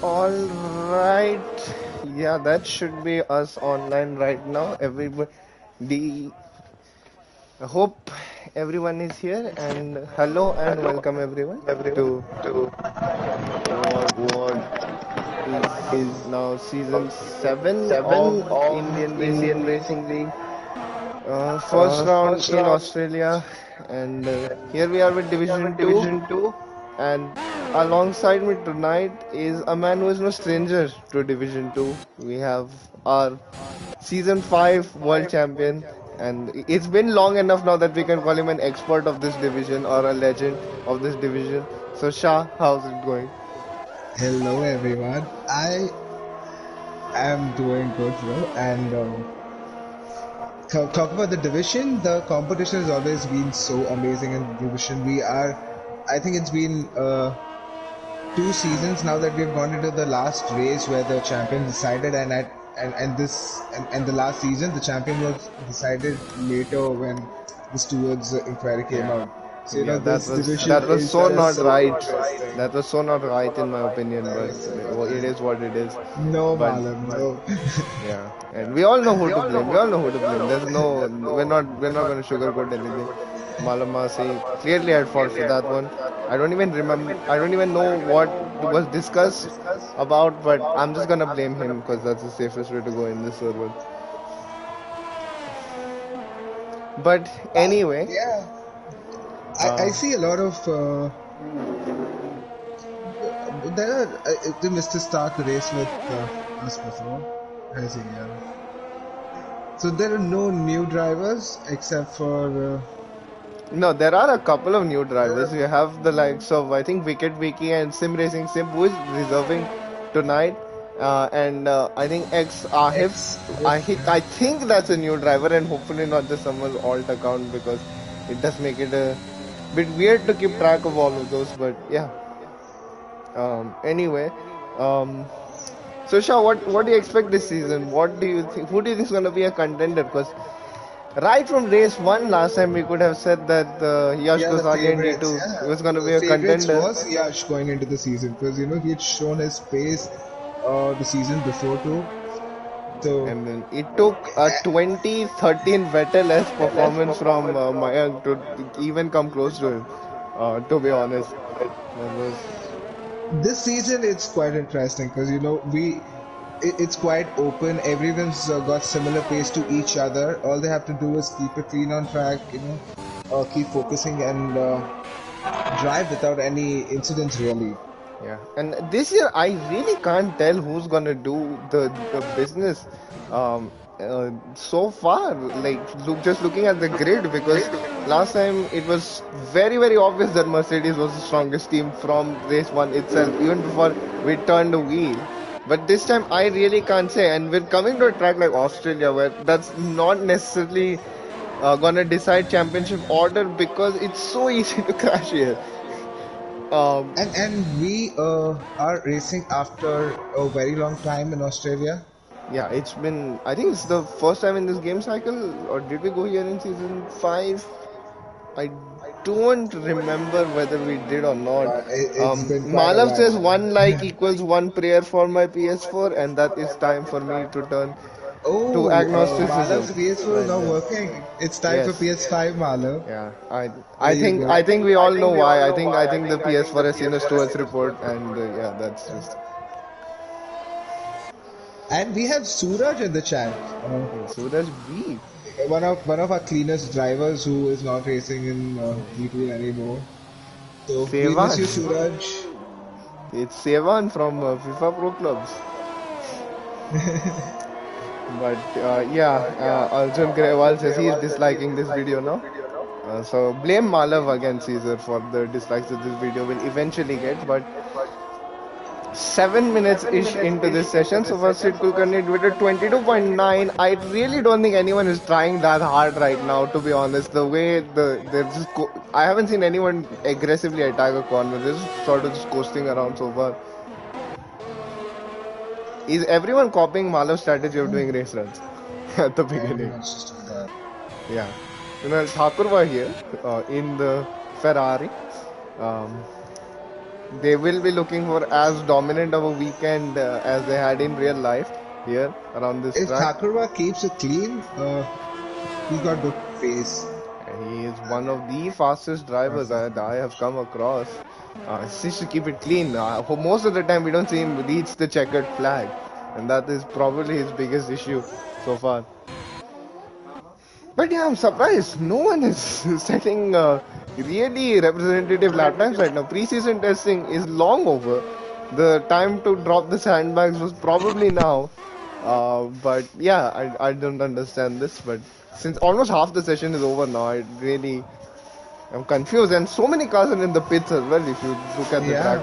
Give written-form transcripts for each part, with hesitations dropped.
All right. Yeah, that should be us online right now. Everybody, I hope everyone is here. And hello and welcome everyone to what is now season 7 of Indian Racing League. First round in Australia, and here we are with Division 2. And alongside me tonight is a man who is no stranger to Division 2. We have our Season 5 world champion, and it's been long enough now that we can call him an expert of this division or a legend of this division. So, Shah, how's it going? Hello everyone. I am doing good, bro. And talk about the division. The competition has always been so amazing in the division. I think it's been 2 seasons now that we've gone into the last race where the champion decided, and the last season the champion was decided later when the stewards inquiry came out. So Yeah, this division that was is so just not so right. interesting. That was so not right in my opinion, but it is what it is. No, But Malam, no. yeah, and we all know who to blame. We all know who to blame. We're not going to sugarcoat anything. Malamasi clearly at fault for that one. I don't even remember. I don't even know what was discussed about, but I'm just gonna blame him because that's the safest way to go in this server. But anyway, Yeah. I see a lot of the Mr. Stark race with us before, has he? Yeah. So there are no new drivers except for no, there are a couple of new drivers. We have the likes of I think Wicket Wiki and Sim Racing Sim, who is reserving tonight. And I think ex Ahif. I think that's a new driver, and hopefully not just someone's alt account because it does make it a bit weird to keep track of all of those. But yeah. Anyway, so Shah, what do you expect this season? What do you think? Who do you think is going to be a contender? Because right from race one last time we could have said that Yash yeah, the Gosali and favorites. D2 Yeah, was going to the be a favorites contender. was Yash going into the season because he had shown his pace the season before too. So And then it took a 2013 Vettel-esque performance from Mayank to even come close to him. To be honest, that was this season it's quite interesting because it's quite open. Everyone's got similar pace to each other. All they have to do is keep it clean on track, keep focusing and drive without any incidents really. yeah. And this year I really can't tell who's gonna do the business. So far, like just looking at the grid, because last time it was very very obvious that Mercedes was the strongest team from race one itself, even before we turned the wheel. But this time I really can't say, and we're coming to a track like Australia where that's not necessarily gonna decide championship order because it's so easy to crash here. Um, And we are racing after a very long time in Australia. Yeah, it's been. I think it's the first time in this game cycle, or did we go here in season 5? I don't remember whether we did or not. It's been quite a Malav says while. one like equals one prayer for my PS4, and that is time for me to turn to Oh, agnosticism. Malav's PS4 is But now working. It's time for yes, PS5, Malav. yeah. There I you think go. I think we all know why. I think the PS4 has seen a stewards report, and yeah, that's just. And we have Suraj in the chat. Suraj B. One of our cleanest drivers who is not racing in G2 anymore. So we miss Sevan. you, Suraj. It's Sevan from FIFA Pro Clubs. But yeah, Arjun Grewal says he is disliking this video now. So blame Malav against Caesar for the dislikes that this video will eventually get. But 7 minutes ish into this session, so first it Kulkarni with a 22.9. I really don't think anyone is trying that hard right now, to be honest. The way they're just I haven't seen anyone aggressively attack a corner. They're just sort of just coasting around so far. Is everyone copying Malav's strategy of doing race runs at the beginning? Everyone's just doing that. Yeah. Thakur were here in the Ferrari. Um, They will be looking for as dominant of a weekend as they had in real life here around this If track. Thakurwa keeps it clean, he's got good pace. He is one of the fastest drivers that I have come across. He should keep it clean. Most of the time, we don't see him reach the checkered flag, and that is probably his biggest issue so far. But yeah, I'm surprised. No one is setting really representative lap times right now. Preseason testing is long over. The time to drop the sandbags was probably now. But yeah, I don't understand this. But since almost half the session is over now, I'm confused. And so many cars are in the pits as well. If you look at the track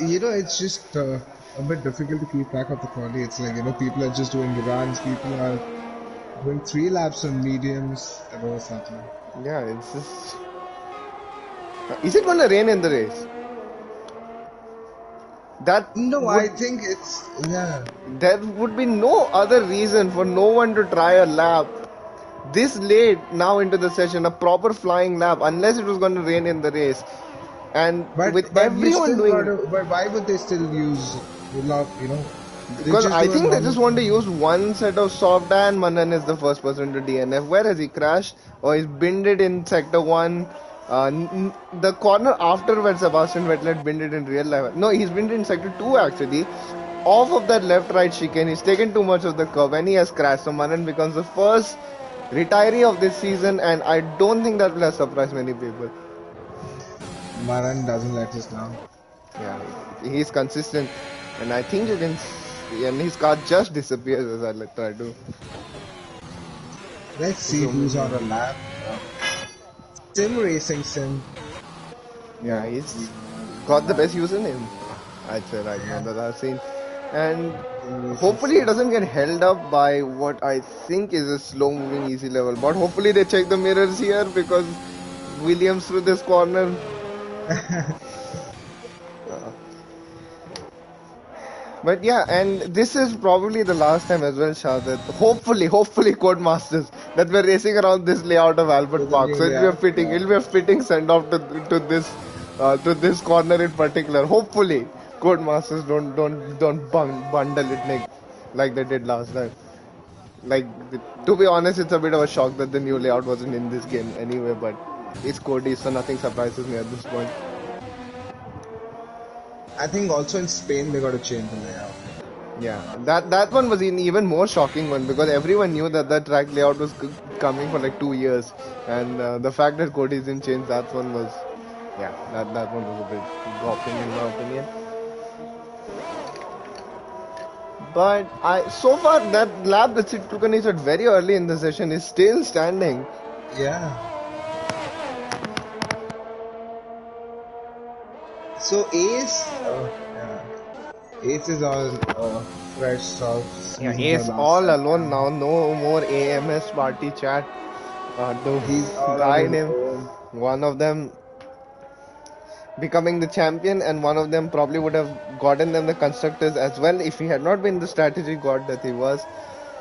Yeah, map. it's just a bit difficult to keep track of the quality. It's like, people are just doing runs, people are doing 3 laps on mediums, and all something. Yeah, it's just. Is it gonna rain in the race? That No, I would think it's, yeah. there would be no other reason for no one to try a lap this late now into the session, a proper flying lap, unless it was going to rain in the race. And with But you everyone still doing, gotta, but why would they still use, love, they because just I do a think they normal just want to thing. use one set of soft and Manan is the first person to DNF. Where has he crashed or he's binded in sector 1? The corner after where Sebastian Vettel had binded in real life. No, he's binded in sector 2 actually. Off of that left-right chicane, he's taken too much of the curve and he has crashed. So Manan becomes the first retiree of this season, and I don't think that will have surprised many people. Maran doesn't let us down. Yeah, he's consistent, and I think you can. And his car just disappears as I try to Let's see zoom who's in on here. a lap. Sim racing sim. Yeah, Yeah, he's got the best username, I'd say right now yeah. that I've seen, and Sim racing hopefully it sim. doesn't get held up by what I think is a slow-moving easy level. But hopefully they check the mirrors here because Williams through this corner. Uh, But yeah, and this is probably the last time as well, Shah, that hopefully Codemasters, that we're racing around this layout of So Albert the Park. new So layout, yeah. it'll be a fitting send off to this corner in particular. Hopefully, Codemasters don't bundle it like they did last time. Like to be honest, it's a bit of a shock that the new layout wasn't in this game anyway. But it's Cody, so nothing surprises me at this point. I think also in Spain they got to change the layout. Yeah, that one was an even more shocking one because everyone knew that that track layout was coming for like 2 years, and the fact that Cody didn't change that one was, yeah, that one was a bit gawping in my opinion. But I so far that lap that it took at very early in the session is still standing. Yeah. So yeah. Ace is all fresh, soft, Yeah, using her Ace last all set. alone now. No more AMS party chat to He's all on guide his him. own. One of them becoming the champion, and one of them probably would have gotten them the constructors as well if he had not been the strategy god that he was.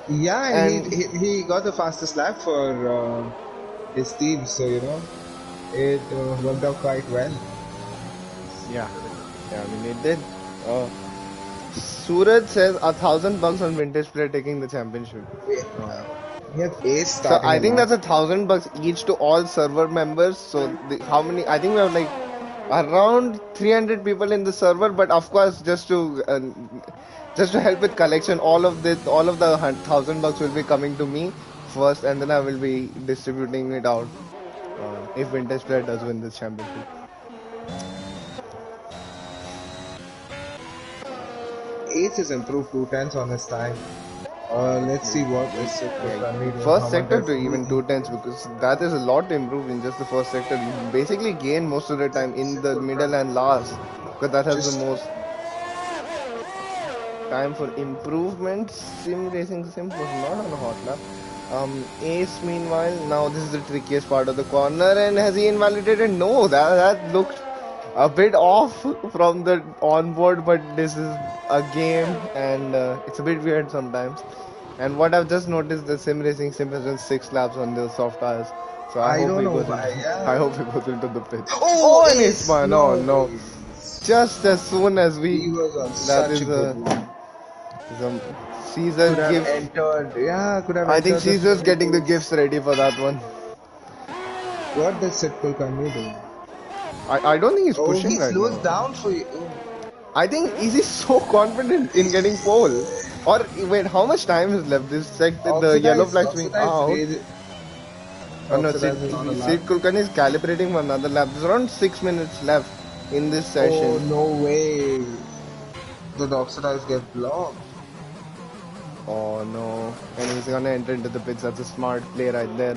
Yeah, and And he got the fastest lap for his team, so it worked out quite well. yeah, yeah, I mean it did. Uh, Suraj says $1,000 on vintage player taking the championship. Uh, He had Ace so starting I a think lap. that's $1,000 each to all server members. So how many? I think we have like around 300 people in the server, but of course just to help with collection, all of the $1,000 will be coming to me first, and then I will be distributing it out if vintage player does win this championship. Ace has improved 2 tenths on his time. Let's see what this sector Yeah, friendly, how first much sector does to he even 2 tenths because that is a lot to improve in just the first sector. You basically gain most of the time in the middle and last because that has the just most time for improvement. Sim racing sim was not on a hot lap. Ace meanwhile, now this is the trickiest part of the corner, and has he invalidated? No, that looked a bit off from the onboard, but this is a game and it's a bit weird sometimes. And what I've just noticed, the sim racing sim has done 6 laps on the soft tires. So I I hope don't he know goes into why. I Yeah. hope he goes into the pit. Oh, Oh, and it's ace! fun. Oh No no! way. Just as soon as we He was on that such a is good one. a Caesar Could have gift. entered. Yeah, could have I think entered the Caesar's second getting the gifts ace. ready for that one. What did Sitpul Kanye do? I don't think he's Oh, pushing he right slows now. down for you. Oh. I think is he so confident in getting pole? Or wait, how much time is left? This like the yellow flags being Oxidized out. raise. Oh no, Sid, Oxidized is on a lap. Sid Kulkarni is calibrating for another lap. There's around 6 minutes left in this Oh, session. no way. Did Oxidized get blocked? Oh no. And he's gonna enter into the pits. That's a smart play right there.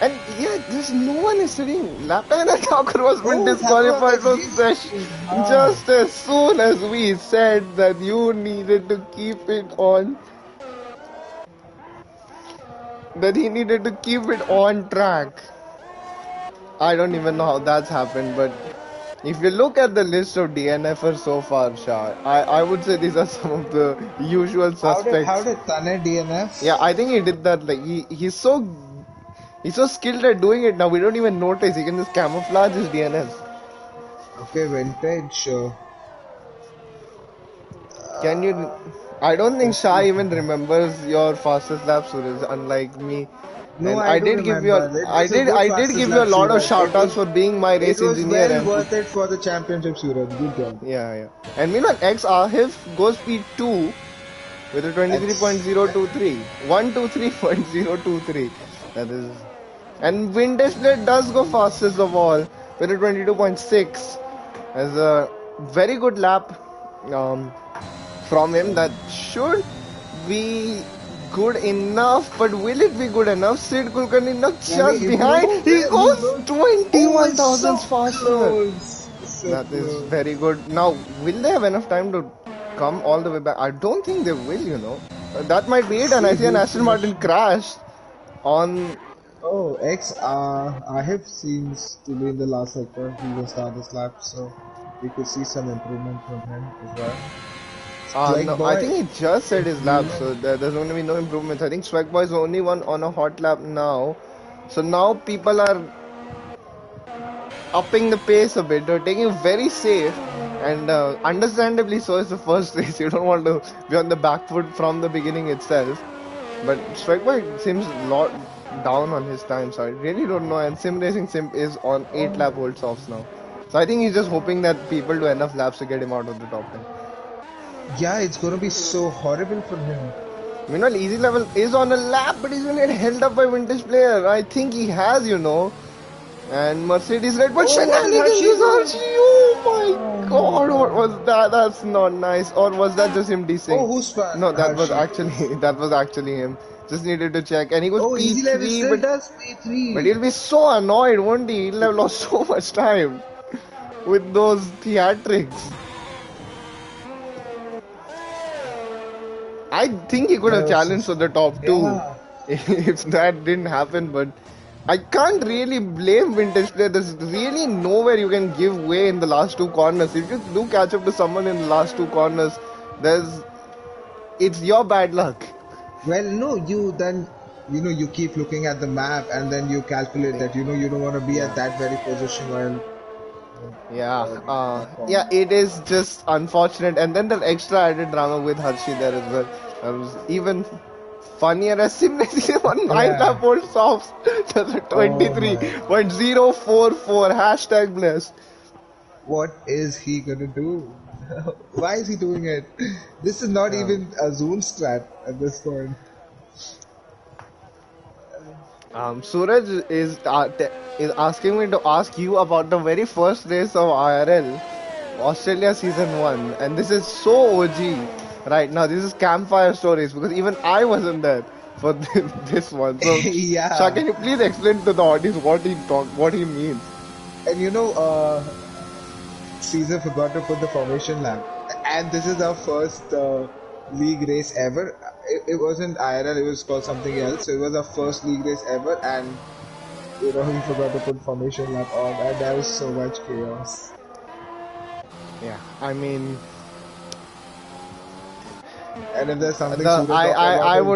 And yeah, there's no one is sitting. Lap time and Thakur was been Oh, Thakur disqualified was for his. sesh. Ah. Just as soon as we said that you needed to keep it on, that he needed to keep it on track. I don't even know how that's happened, but if you look at the list of DNFers so far, Shah, I would say these are some of the usual How suspects. did Tane Yeah, I DNF? think he did that. Like he's so skilled at doing it now. We don't even notice. He can just camouflage his DNFs. Okay, vintage. Can you? I don't think Let's Shah see. even remembers your fastest lap, Suraj. Unlike me, No, and I do remember. It was a good I did fastest give you lap, a lot of Suraj. shout outs for being my It race was engineer well and worth it for the championship, Suraj. Good job. yeah, yeah. And meanwhile, X Ahif goes P2 with a That's 23.023. 123.023. That is. And Vintage Blade does go fastest of all with a 22.6. As a very good lap from him. That should be good enough, but will it be good enough? Sid Kulkarni not can just he behind. improve? He Will he goes go? Oh, it's 21 so thousandths faster. close. So That is close. very good. Now, will they have enough time to come all the way back? I don't think they will. That might be it. And I see an Good Aston Martin question. crash on. Oh, Ahib seems to be in the last sector. He will start this lap, so we could see some improvement from him as well. Swag No, I boy, think he just said if his you lap, know. so there's going to be no improvements. I think Swag Boy is the only one on a hot lap now. So now people are upping the pace a bit. They're taking it very safe, and understandably so. It's the first race. You don't want to be on the back foot from the beginning itself. But Swagboy seems a lot down on his time, so I really don't know. And Sim Racing Simp is on 8 lap old softs now. So I think he's just hoping that people do enough laps to get him out of the top 10. Yeah, it's gonna be so horrible for him. Meanwhile, Easy Level is on a lap, but he's going to get held up by Vintage Player. I think he has. And Mercedes Red, but Oh, what did shenanigans Hershey is do? Archie. Oh my Oh my god, what god. was that? That's not nice. Or was that just him Oh, dissing? who's No, that was Hershey? actually that was actually him. Just needed to check. And he goes Oh, Easy Level P3, still but does he'll P3. be so annoyed, won't he? He'll have lost so much time with those theatrics. I think he could That have was so challenged for sad. the top two Yeah. if that didn't happen, but I can't really blame Vintage Player. There's really nowhere you can give way in the last two corners. If you do catch up to someone in the last two corners, there's it's your bad luck. Well, no, you keep looking at the map and then you calculate that you don't want to be at Yeah. that very position while Yeah, in that yeah, corner. it is just unfortunate. And then the extra added drama with Hershey there as well. That was even funnier as simply on 9 Yeah. lap old softs. That's a Oh my god. 23.044 hashtag blessed. What is he gonna do? Why is he doing it? This is not Um, even a Zoom strat at this point. Suraj is asking me to ask you about the very first race of IRL, Australia Season 1. And this is so OG right now. This is campfire stories because even I wasn't there for this one. So, Shah, Yeah. can you please explain to the audience what he means? And Caesar forgot to put the formation lap. And this is our first league race ever. It wasn't IRL, it was called something else. So it was our first league race ever, and he forgot to put formation lap on, and there was so much chaos. Yeah, I mean, And if there's something The Surya talk about is I driving.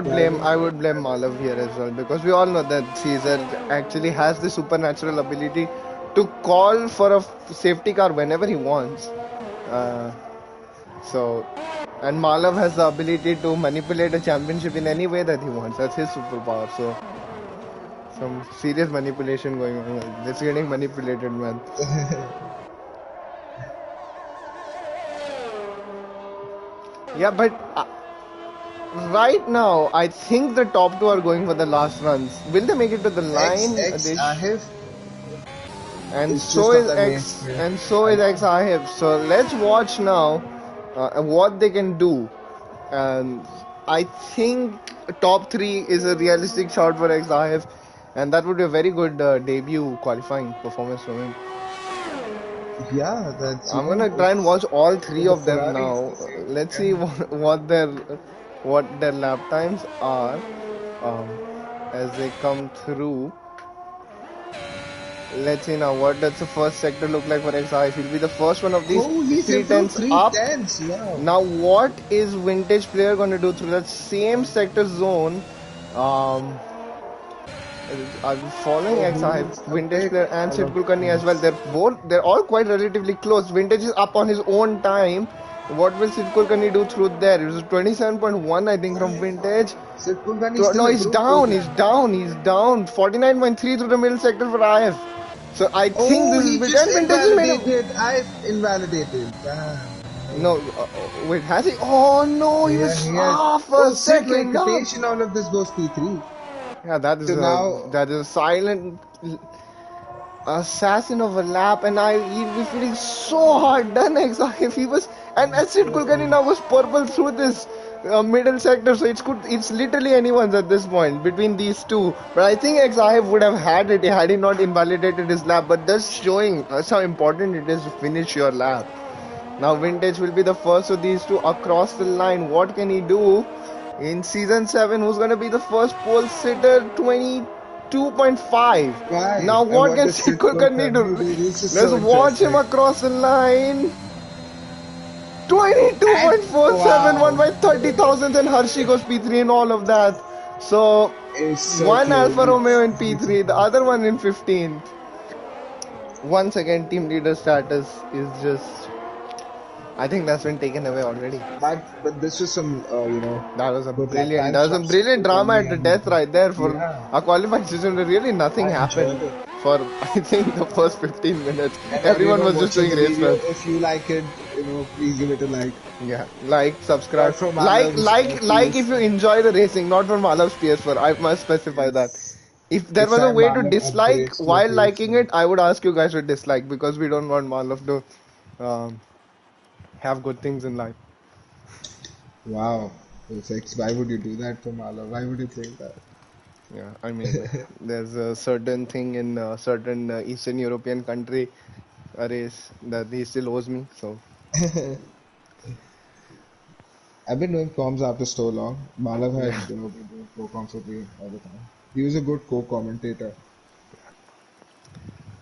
would blame Malav here as well because we all know that Caesar actually has the supernatural ability to call for a safety car whenever he wants. Uh, so and Malav has the ability to manipulate a championship in any way that he wants. That's his superpower. So some serious manipulation going on. It's getting manipulated, man. Yeah, but right now, I think the top two are going for the last runs. Will they make it to the line? X Ahif And is so just on is the main X, screen. and so I is know. XIF. So let's watch now what they can do. And I think top three is a realistic shot for XIF, and that would be a very good debut qualifying performance from him. Yeah, that's I'm gonna try and watch it's all three the of them Ferraris now. this year. Let's see Yeah. what their lap times are um, as they come through. Let's see now. What does the first sector look like for XI? He'll be the first one of these Oh, he's three improved tens three up. tenths. Wow. Now, what is Vintage Player going to do through that same sector zone? Um, are we following Oh, XI? he's a Vintage bit Player and out Sid of Kulkarni as well. pace. They're all quite relatively close. Vintage is up on his own time. What will Sid Kulkarni do through there? It was 27.1, I think, from Vintage. Sid Kulkarni still No, he's improved down. 2 He's down. 49.3 through the middle sector for IF. So I think Oh, this is he bit just and Vintage has made him. invalidated. I invalidated. Damn. No, wait, has he? Oh no, he Yeah, was he has. half a Oh, Sid second up. Venkatesh in all of this goes P3. Yeah, So now, that is a silent assassin of a lap, and he'd be feeling so hard done. If he was, and Sid Kulkarni now was purple through this middle sector, so it's literally anyone's at this point between these two. But I think XIF would have had it had he not invalidated his lap. But that's showing us how important it is to finish your lap. Now Vintage will be the first of these two across the line. What can he do in season 7? Who's gonna be the first pole sitter? 22.5. Now five. And what what can does Sid Sid Kulkarni Kulkarni do? do? This is Let's so watch him interesting. across the line. And 22.47, one wow, by 30 thousandths, and Hershey goes P3 in all of that. So it's so one close. Alfa Romeo in It's P3, the other one in 15th. Once again, team leader status is just. I think that's been taken away already. but this was some good lap That times was a from Sid brilliant drama Kulkarni at the and death right there for yeah, a qualifying season where really nothing I happened enjoyed it. for I think the first 15 minutes. And then Everyone was just watching doing the race video. runs. If you like it, please give it a like. Yeah, like, Not subscribe, from Alav's like if you PS. enjoy the racing, not for Malav's PS4. I must specify that. Yes. If there It's was a time way to Malav dislike upgrades to a while liking PS5. it, I would ask you guys to dislike because we don't want Malav to have good things in life. Wow. It's like, why would you do that to Malav? Why would you think that? Yeah, I mean, there's a certain thing in a certain Eastern European country, a race that he still owes me. So I've been doing comms after so long. Malav yeah, had been doing co-coms with me all the time. He was a good co-commentator.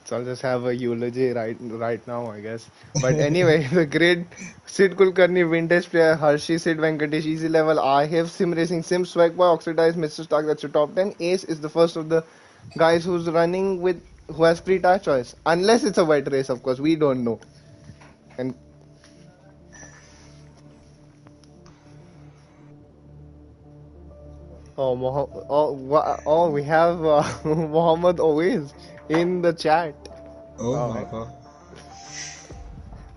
so I'll just have a eulogy right now, I guess. But anyway, the great Sid Kulkarni, vintage player, Hershey, Sid Venkatesh, easy level, I have Sim Racing, Sim Swag Boy, Oxidized, Mr. Stark. That's your top 10. Ace is the first of the guys who has free tire choice, unless it's a wet race, of course. We don't know. And we have Muhammad always in the chat. Oh All my right. god.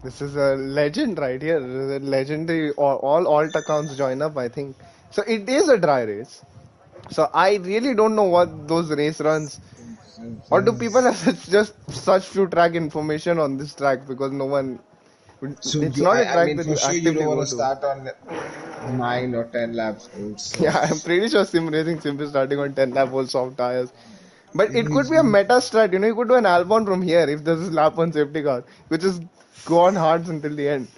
This is a legend right here. This is a legendary. All alt accounts join up, I think. So it is a dry race. So I really don't know what those race runs, or do people have such few track information on this track because no one. So It's you, not a I track mean, that for you sure you actively don't want go to to. start on 9 or 10 laps old Yeah, I'm softs. pretty sure Sim is starting on 10 lap old soft tires. But it could He's be a been, meta strat. You could do an Albon from here if there's a lap on safety car, which is go on hard until the end.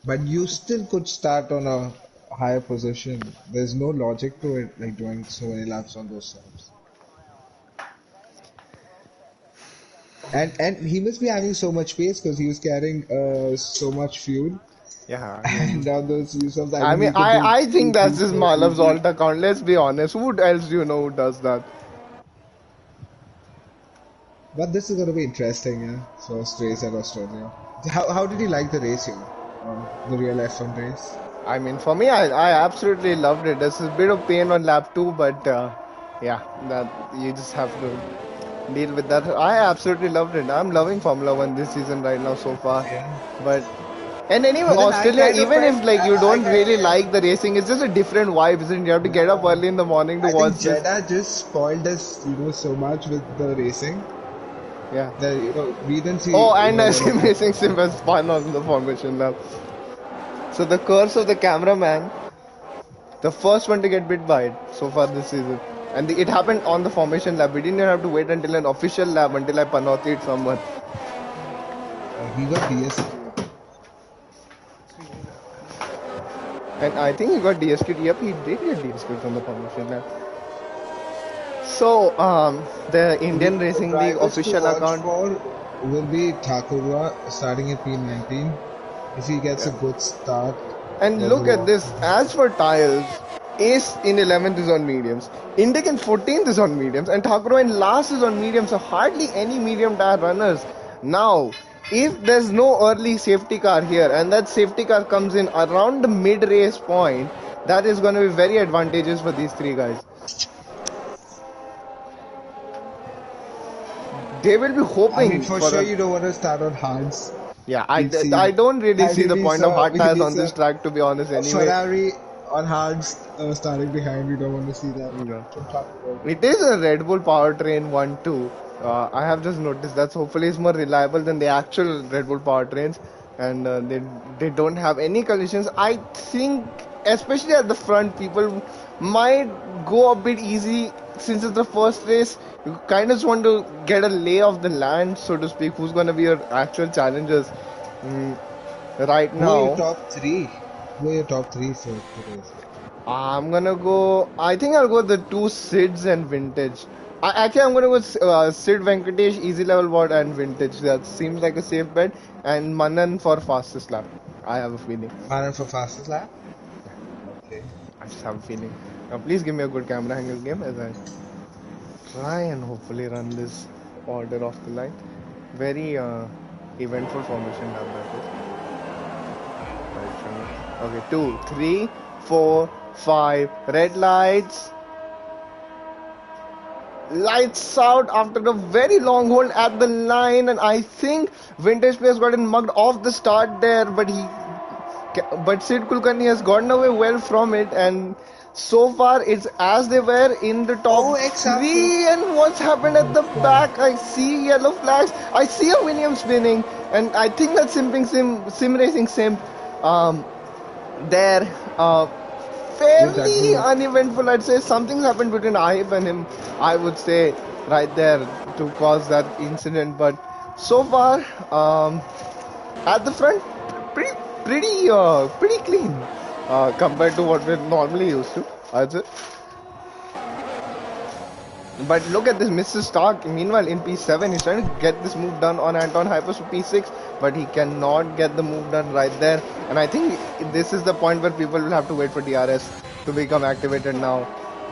but you still could start on a higher position. There's no logic to it, like doing so many laps on those softs. And he must be having so much pace because he was carrying so much fuel. Yeah, I And mean, now those use-ups, I I think mean, you can do I think two, that's three, just four Malav's easy. alt account. Let's be honest. Who else do you know who does that? But this is going to be interesting, yeah. First race at Australia. How did you like the race here? The real F1 race? I mean, for me, I absolutely loved it. There's a bit of pain on lap two, but yeah, that you just have to deal with that. I absolutely loved it. I'm loving Formula One this season right now so far. Yeah. But and anyway, But then I Australia, kind of even felt, if like you I don't kind really like the racing, it's just a different vibe, isn't it? You have to get up yeah. early in the morning to I think watch this. Jeddah just spoiled us, so much with the racing Yeah. that we didn't see, Oh, and a lot of sim that. racing sim has fun on the formation lap. So the curse of the cameraman, the first one to get bit by it so far this season. And it happened on the formation lap. We didn't even have to wait until an official lap until I panotied someone. He got DSQ. And I think he got DSQ'd. Yep, he did get DSQ'd from the formation lap. So, the Indian The Racing League drivers to official watch account. for will be Thakurwa starting at P19. If he gets a Yeah. good start, And then look we'll at watch this. for him. As for tiles, Ace in 11th is on mediums. Indic in 14th is on mediums. And Thakur in last is on mediums. So hardly any medium tire runners. Now, if there's no early safety car here and that safety car comes in around the mid race point, that is going to be very advantageous for these three guys. They will be I mean, hoping for for sure, a. you don't want to start on hards. Yeah, We've I seen, don't really I see mean, the point of hard tires we on saw this track, to be honest, a anyway. Ferrari on hards starting behind. We don't want to see that Yeah. from Thakur. It is a Red Bull powertrain one too. I have just noticed that hopefully it's more reliable than the actual Red Bull powertrains, and they don't have any collisions. I think, especially at the front, people might go a bit easy since it's the first race. You kind of just want to get a lay of the land, so to speak. Who's going to be your actual challengers mm, right Who are your now? top three? Who are your top three for today's? I'm gonna go. I think I'll go the two Sids and Vintage. Actually, I'm gonna go Sid Venkatesh, Easy Level Board, and Vintage. That seems like a safe bet. And Manan for fastest lap. I have a feeling. Maran for fastest lap? Yeah, Okay. I just have a feeling. Now, please give me a good camera angle game as I try and hopefully run this order off the line. Very eventful formation lap that is. Okay, 2, 3, 4, 5. Red lights. Lights out after a very long hold at the line, and I think Vintage Players gotten mugged off the start there, but Sid Kulkarni has gotten away well from it, and so far it's as they were in the Oh, top X after. three. And what's happened at the back? I see yellow flags. I see a Williams spinning, and I think that's sim racing sim. There. Yes, that Fairly will. uneventful. I'd say something's happened between Ahib and him. I would say right there to cause that incident. But so far, at the front, pretty clean compared to what we're normally used to. I'd say. But look at this, Mr. Stark. Meanwhile, in P7, he's trying to get this move done on Anton Hypers for P6, but he cannot get the move done right there. And I think this is the point where people will have to wait for DRS to become activated now.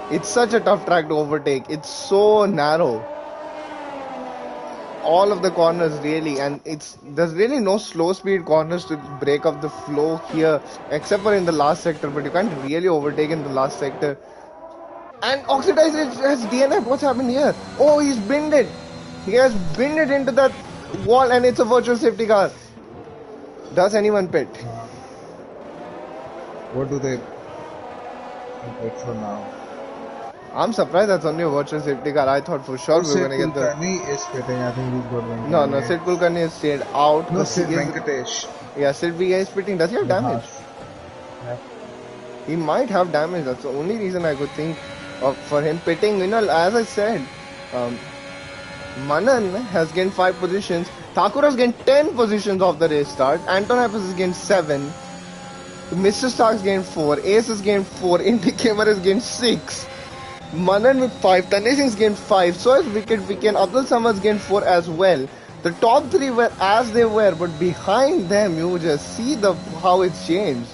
It's such a tough track to overtake. It's so narrow. All of the corners really, and there's really no slow speed corners to break up the flow here, except for in the last sector. But you can't really overtake in the last sector. And Oxidizer has DNF. What's happened here? Oh, he's binned it. He has binned it into that wall, and it's a virtual safety car. Does anyone pit? What do they wait for now? I'm surprised that's only a virtual safety car. I thought for sure we were Sid going to get the... Kulkarni is pitting. I think he's got one. No, Sid Kulkarni is stayed out. No, But Sid he is... Venkatesh. Yeah, Sid VA is pitting. Does he have damage? Yeah. He might have damage. That's the only reason I could think of for him pitting. As I said, Manan has gained 5 positions. Thakur has gained 10 positions off the race start. Anton Hypers has gained 7. Mr. Starks gained 4. Ace has gained 4. Indicator has gained 6. Manan with 5. Tanay Singh's gained 5. So has Wicked Vicky and Abdul Samad's gained 4 as well. The top three were as they were, but behind them, you just see how it's changed.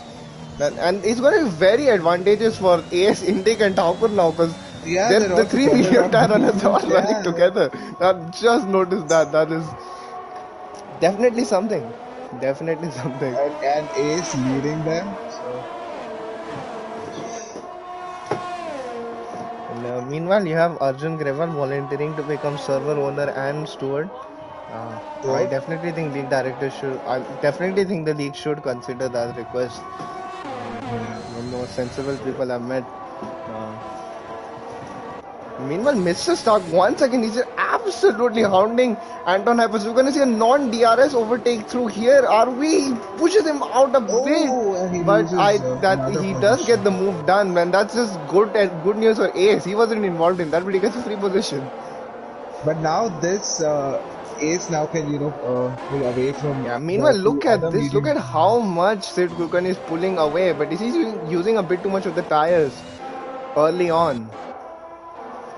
And it's going to be very advantageous for AS, Indik, and Thakur now because Yeah, they're they're the all three together medium on tire runners defense. all running Yeah, together. I've just noticed that. That is definitely something. Definitely something. and Ace leading them. So And meanwhile, you have Arjun Grewal volunteering to become server owner and steward. I good. definitely think league directors should. I definitely think the league should consider that request. Yeah. The more sensible people I've met. Uh, Meanwhile, Mr. Stark once again he's just absolutely hounding Anton Hypers. We're gonna see a non-DRS overtake through here. Are we pushes him out a bit? Oh, and he But I loses that another he does get position. the move done, man. That's just good news for Ace. He wasn't involved in that, but he gets a free position. But now this Ace now can pull away from Yeah. Meanwhile, the two look at other this. Look medium at teams. how much Sid Kukan is pulling away, but he's using a bit too much of the tires early on.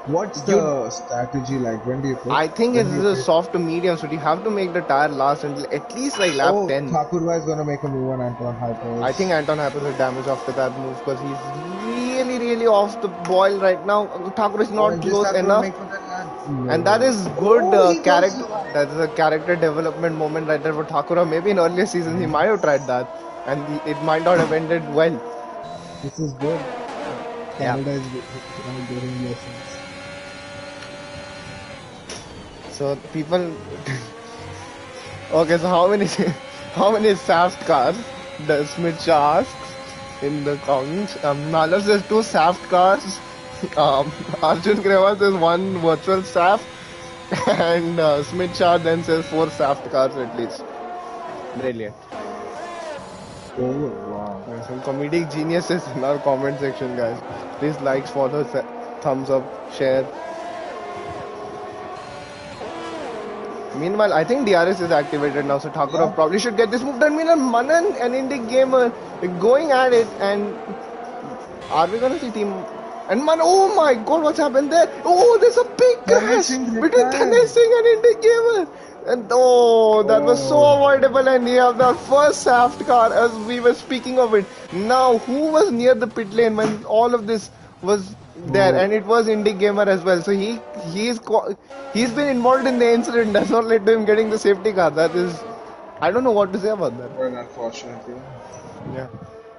What's You the strategy like? When do you put? I think When it's do you a put? soft to medium, so you have to make the tire last until at least like lap Oh, 10. Thakurva is gonna make a move on Anton I Hypers. think Anton Happens with damage after that move because he's really off the boil right now. Thakur is Oh, not and this close time gonna enough, make for that land. and that No. is good Oh, he got character. survived. That is a character development moment right there for Thakura. Maybe in earlier seasons he might have tried that, and it might not have ended well. This is good. Yeah. Canada is getting lessons. So people. Okay, so how many how many Saft cars does Smith asks in the comments? Nala says 2 Saft cars. Arjun Grewal says 1 virtual Saft, and Smith Shah then says 4 Saft cars at least. Brilliant. Oh, wow. Some comedic geniuses in our comment section, guys. Please likes, follow, thumbs up, share. Meanwhile, I think DRS is activated now, so Thakurov Yeah. probably should get this move done. Meanwhile, Manan and Indic Gamer going at it, and are we gonna see team? And man, oh my god, what's happened there? Oh, there's a big Tanvir crash Singh between retired. Tanay Singh and Indic Gamer. And oh, that was so Oh, avoidable. And we have the first Saft car as we were speaking of it. Now, who was near the pit lane when all of this was there? oh, And it was Indic Gamer as well. So he's been involved in the incident. That's not led to him getting the safety car. That is, I don't know what to say about that. well, unfortunately. Yeah.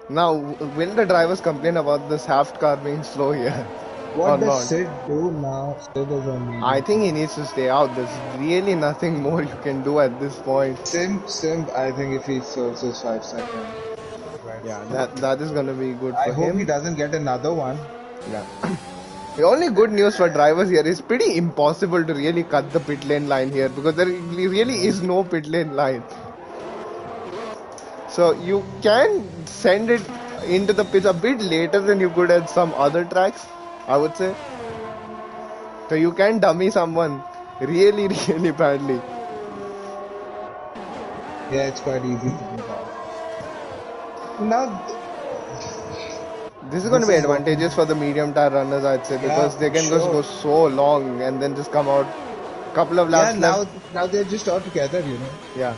Now, will the drivers complain about the Saft car being slow here or What does not? Sid do now? Sid is on I medium. think he needs to stay out. There's really nothing more you can do at this point. Sim, I think if he serves his 5 seconds. Yeah, that is gonna be good I for hope he him. doesn't get another one. Yeah. The only good news for drivers here is pretty impossible to really cut the pit lane line here because there really is no pit lane line. So you can send it into the pits a bit later than you could at some other tracks, I would say. So you can dummy someone really badly. Yeah, it's quite easy to do that. Now, This is going to be this is what advantageous for the medium tire runners, I'd say, yeah, because they for can just go sure. so long and then just come out couple of Yeah, laps left. now they're just all together, Yeah.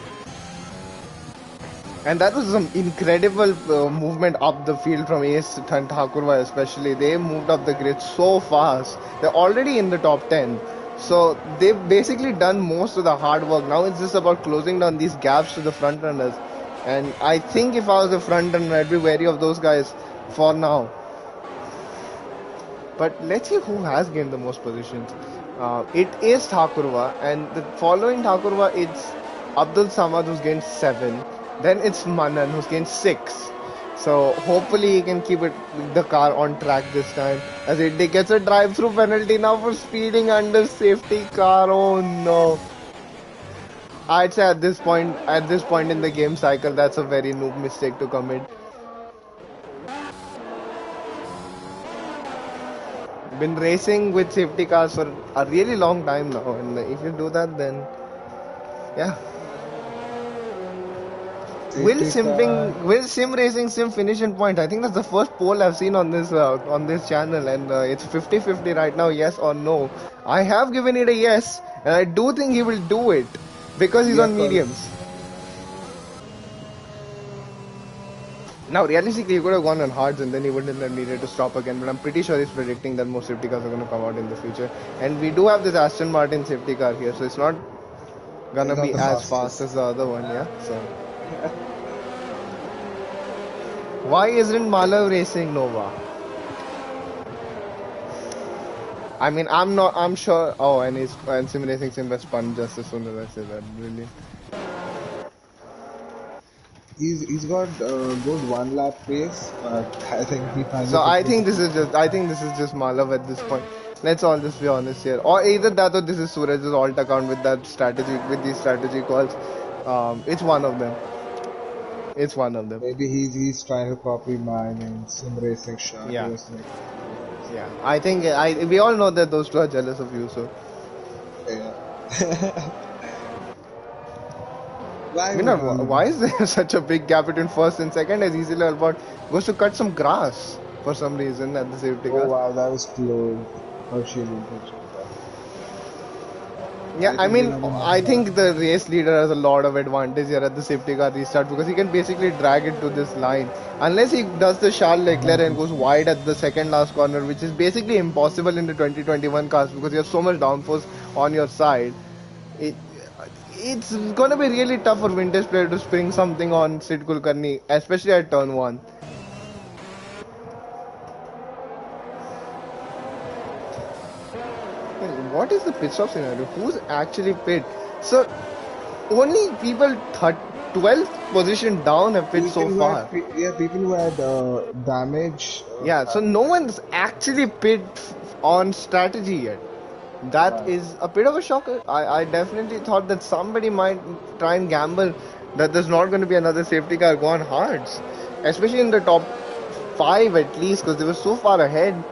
And that was some incredible movement up the field from Ace and Thakurva especially. They moved up the grid so fast. They're already in the top 10. So they've basically done most of the hard work. Now it's just about closing down these gaps to the front runners. And I think if I was a front runner, I'd be wary of those guys for now. But let's see who has gained the most positions. It is Thakurva, and the following Thakurva, it's Abdul Samad who's gained 7. Then it's Manan who's gained 6. So hopefully he can keep the car on track this time. As it gets a drive-through penalty now for speeding under safety car. Oh no! I'd say at this point in the game cycle, that's a very noob mistake to commit. Been racing with safety cars for a really long time now, and if you do that, then yeah. Will sim racing sim finish in point? I think that's the first poll I've seen on this channel, and it's 50-50 right now, yes or no. I have given it a yes, and I do think he will do it. because he's Yeah, on correct. mediums. Now, realistically, he could have gone on hards and then he wouldn't have needed to stop again. But I'm pretty sure he's predicting that more safety cars are going to come out in the future. And we do have this Aston Martin safety car here, so it's not It's gonna not be the as fast fastest. as the other one, yeah. So why isn't Malav racing Nova? I mean, I'm not. I'm sure. Oh, and Sim Racing Sim was spun just as soon as I say that. Brilliant. He's got a good one lap pace, but I think he finally So took I the think this is difficult just. I part. think this is just Malav at this point. Let's all just be honest here. Or either that, or this is Suraj's alt account with that strategy, with these strategy calls. It's one of them. It's one of them. Maybe he's trying to copy mine and sim racing shot. He Yeah, was like, yeah. I think we all know that those two are jealous of you. So yeah. Why would Minar, we why is be? there such a big gap between first and second? As easily about goes to cut some grass for some reason at the safety Oh car. wow, that was close. Partially intentional. Yeah, I I think mean, another I one lap. think the race leader has a lot of advantage here at the safety car restart because he can basically drag it to this line. Unless he does the Charles Leclerc and goes 100%. wide at the second last corner, which is basically impossible in the 2021 cars because you have so much downforce on your side. It, it's gonna be really tough for vintage player to spring something on Sid Kulkarni, especially at turn one. Well, what is the pit stop scenario? Who's actually pit? So only people 12th position down have pit so People who far. had, yeah, people who had damage Yeah, so have no one's actually pit on strategy yet. That right. is a bit of a shocker. I definitely thought that somebody might try and gamble that there's not going to be another safety car go on hards, especially in the top five at least, because they were so far ahead.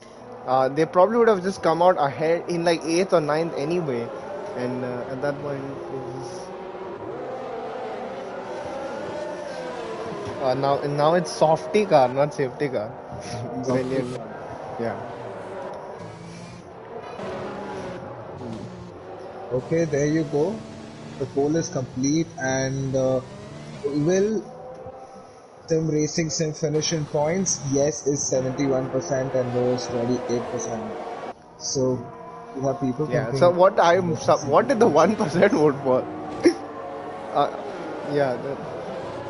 They probably would have just come out ahead in like eighth or ninth anyway, and at that point it was now it's softy car, not safety car. Safety Brilliant. car. Yeah. Hmm. Okay, there you go. The poll is complete, and will sim racing sim finish in points? Yes is 71% and no is 28%. So you have people Yeah. So thinking sim racing sim what will did the finish in 1% points. vote for? Uh, yeah.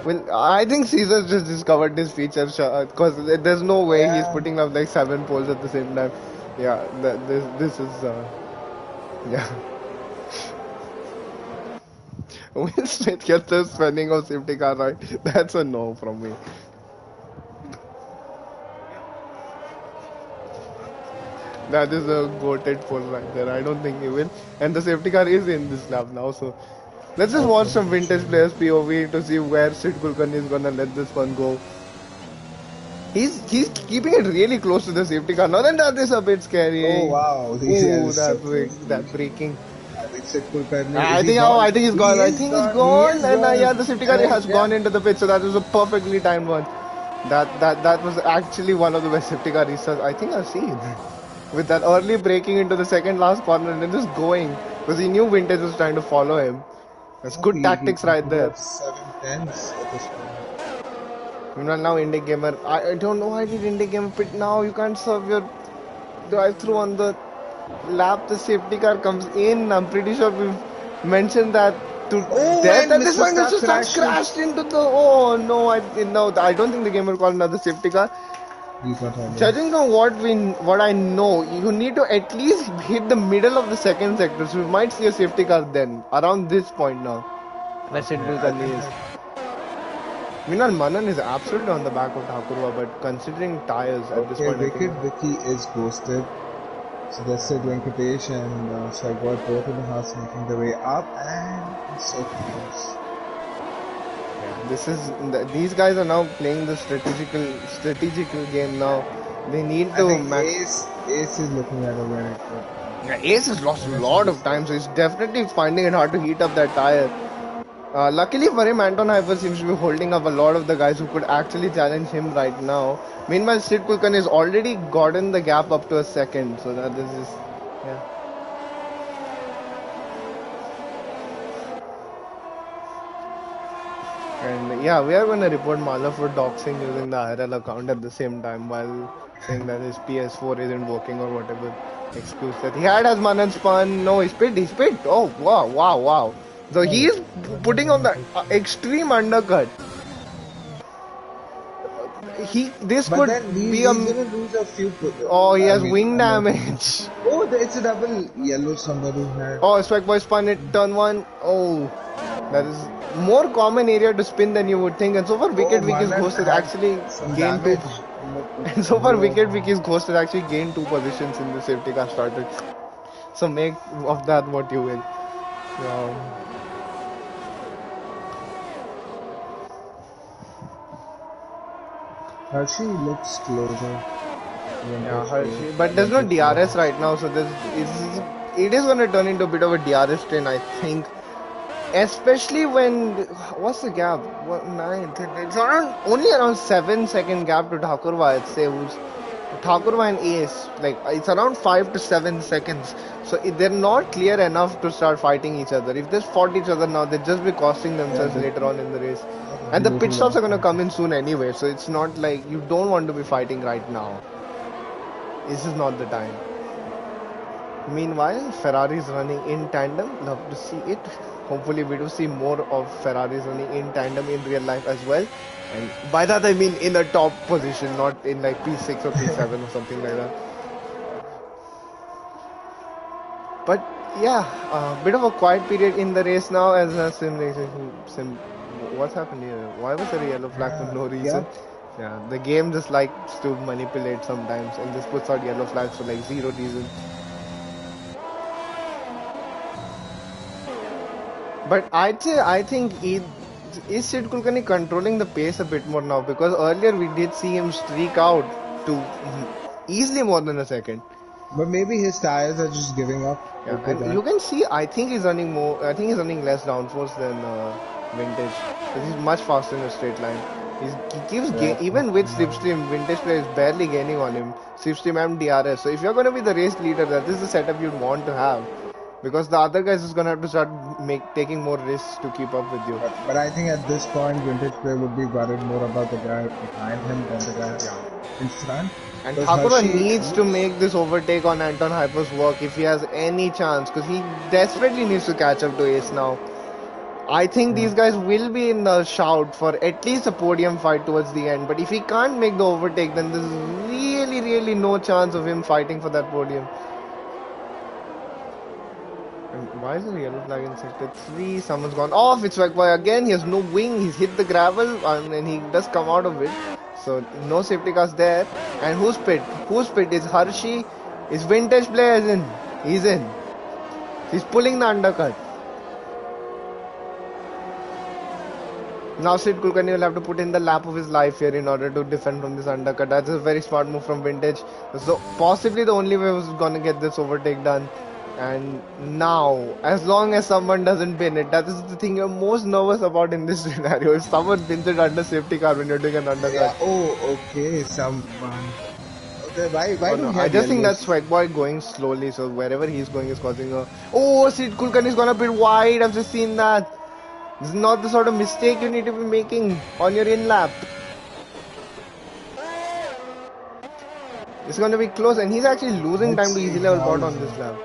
Well, I think Caesar just discovered this feature because there's no way he's Yeah, putting up like seven polls at the same time. Yeah. This is yeah. Will Smith gets the spending of safety car right. That's a no from me. That is a goated poll right there. I don't think he will. And the safety car is in this lap now, so let's just watch okay, some it vintage should be. players POV to see where Sid Kulkarni is gonna let this one go. He's keeping it really close to the safety car. Now then that is a bit Oh scary. wow, these guys Ooh, are so that closely. braking. I think Sid Kulkarni, is I he think gone? I think he's He gone. I is think he's gone, he gone, is and yeah, gone. the safety car And has yeah, gone into the pit. So that was a perfectly timed one. That was actually one of the best safety car restarts I think I've seen. With that early braking into the second last corner and then just going because he knew Vintage was trying to follow him. That's yeah, good tactics he right could there. have 7 tenths at this point. Meanwhile, now Indie Gamer, I don't know why did Indie Gamer pit now. You can't serve your drive through on the lap the safety car comes in. I'm pretty sure we've mentioned that to Oh, death and at this Mr. point. Stark Mr. Starks crashed it. crashed into the. Oh no! I don't think the gamer called another safety car. He's not having. Judging from what I know, you need to at least hit the middle of the second sector. So we might see a safety car then around this point now. Where Sid Okay, I Kulkarni think is. that. Meanwhile, Manan is absolutely on the back of Thakurva, but considering tires at this Okay, point, I think. Wicked Vicky is ghosted. So that's it, Venkatesh and so I got both in the house making their way up, and it's so close. Yeah, these guys are now playing the strategical game now. They need I to think max. Ace is looking at a very good Yeah, Ace has lost a finish lot this of time, time. so he's definitely finding it hard to heat up that tire. Luckily for him, Anton Hyper seems to be holding up a lot of the guys who could actually challenge him right now. Meanwhile, Sid Kulkan has already gotten the gap up to a second, so that this is, yeah. And yeah, we are going to report Mala for doxing using the IRL account at the same time while saying that his PS4 isn't working or whatever excuse that he had as Manan spun. No, he spit, he spit. Oh, wow, wow, wow. So he is putting on the extreme undercut. This But could then be a. he's gonna lose a few. Oh, he I has mean, wing I know. damage. Oh, it's a double yellow somebody had. Oh, Spike Boy spun it, turn one. Oh, that is more common area to spin than you would think. And so far, Oh, Wicked Vick is Manan ghosted had actually some gained two. damage in the And so far, combo. Wicked Vick is ghosted actually gained two positions in the safety car started. So make of that what you will. Hershey looks closer. Yeah, Vintage play. Hershey. But there's no Vintage play. DRS right now, so it is going to turn into a bit of a DRS train, I think. Especially when what's the gap? What nine? It's around only around 7 second gap to Thakurva. I'd say who's Thakurva and Ace. Like it's around 5 to 7 seconds. So they're not clear enough to start fighting each other. If they fought each other now, they'd just be costing Yeah, themselves they later on in the race. And the pit losing stops long are gonna time. come in soon anyway. So it's not like you don't want to be fighting right now. This is not the time. Meanwhile, Ferrari's running in tandem. Love to see it. Hopefully, we do see more of Ferraris running in tandem in real life as well. And by that, I mean in a top position, not in like P6 or P7 or something like that. But yeah, a bit of a quiet period in the race now as a sim racing. What's happened here? Why was there a yellow flag for no reason? Yep. Yeah, the game just likes to manipulate sometimes and just puts out yellow flags for like zero reason. But I think is Sid Kulkarni controlling the pace a bit more now because earlier we did see him streak out to easily more than a second. But maybe his tires are just giving up. Yeah, Could be and that. you can see I think he's running more. I think he's running less downforce than Vintage because he's much faster in a straight line. He keeps Yeah. even with Slipstream, Vintage player is barely gaining on him. Slipstream and DRS. So if you're going to be the race leader, that is the setup you'd want to have. Because the other guys is gonna have to start taking more risks to keep up with you. But I think at this point, Vintage Play would be worried more about the guy behind him than the guy in front. And Because Thakurva Hershey needs to looks. make this overtake on Anton Hyper's work if he has any chance, because he desperately needs to catch up to Ace now. I think these guys will be in the shout for at least a podium fight towards the end. But if he can't make the overtake, then there's really, really no chance of him fighting for that podium. And why is there a yellow flag in sector 3? Someone's gone off. It's like why again? He has no wing. He's hit the gravel and then he does come out of it. So no safety cars there. And who's pit? Who's pit? Is Hershey? Is Vintage players in? He's in. He's pulling the undercut. Now Sid Kulkarni will have to put in the lap of his life here in order to defend from this undercut. That's a very smart move from Vintage. So possibly the only way was gonna get this overtake done. And now, as long as someone doesn't pin it, that is the thing you're most nervous about in this scenario. If someone pins it under safety car when you're doing an undercut. Yeah. Oh, okay. Someone. Okay, why Oh do no, we I have just think that yellows? Sweat Boy going slowly, so wherever he's going is causing a. Oh, Sid Kulkarni is gonna bit wide. I've just seen that. This is not the sort of mistake you need to be making on your in lap. It's going to be close, and he's actually losing Let's time to see easy level how bot on this lap.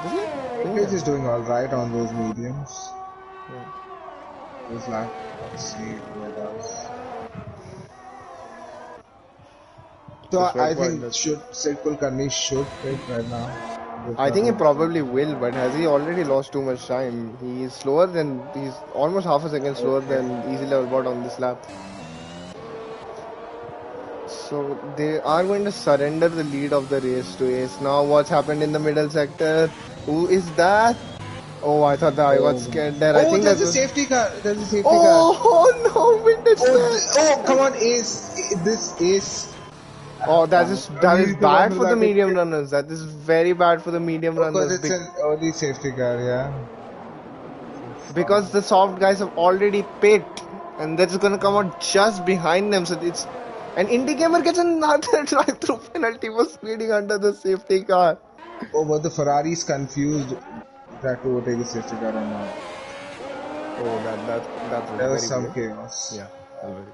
Does he? Vintage is doing alright on those mediums. Yeah. This lap. Let's see who does. So I think Sid Kulkarni should pick right now. I think he probably will, but has he already lost too much time? He's slower than he's almost half a second slower than easy level bot on this lap. So they are going to surrender the lead of the race to Ace. Now what's happened in the middle sector? Who is that? Oh, I thought that I got scared there. I Oh, think there's that a was. safety car. There's a safety car. Oh no, Vintage Oh, come on, Ace. This Ace. Oh, that is bad for the medium Because runners. That is very bad for the medium runners it's an early safety car, yeah. because the soft guys have already pit, and that's gonna come out just behind them. So it's an indie gamer gets another drive-through penalty for speeding under the safety car. Oh, but the Ferrari's confused that to overtake the safety car or not. Oh, that was There was very some weird. chaos. Yeah, very.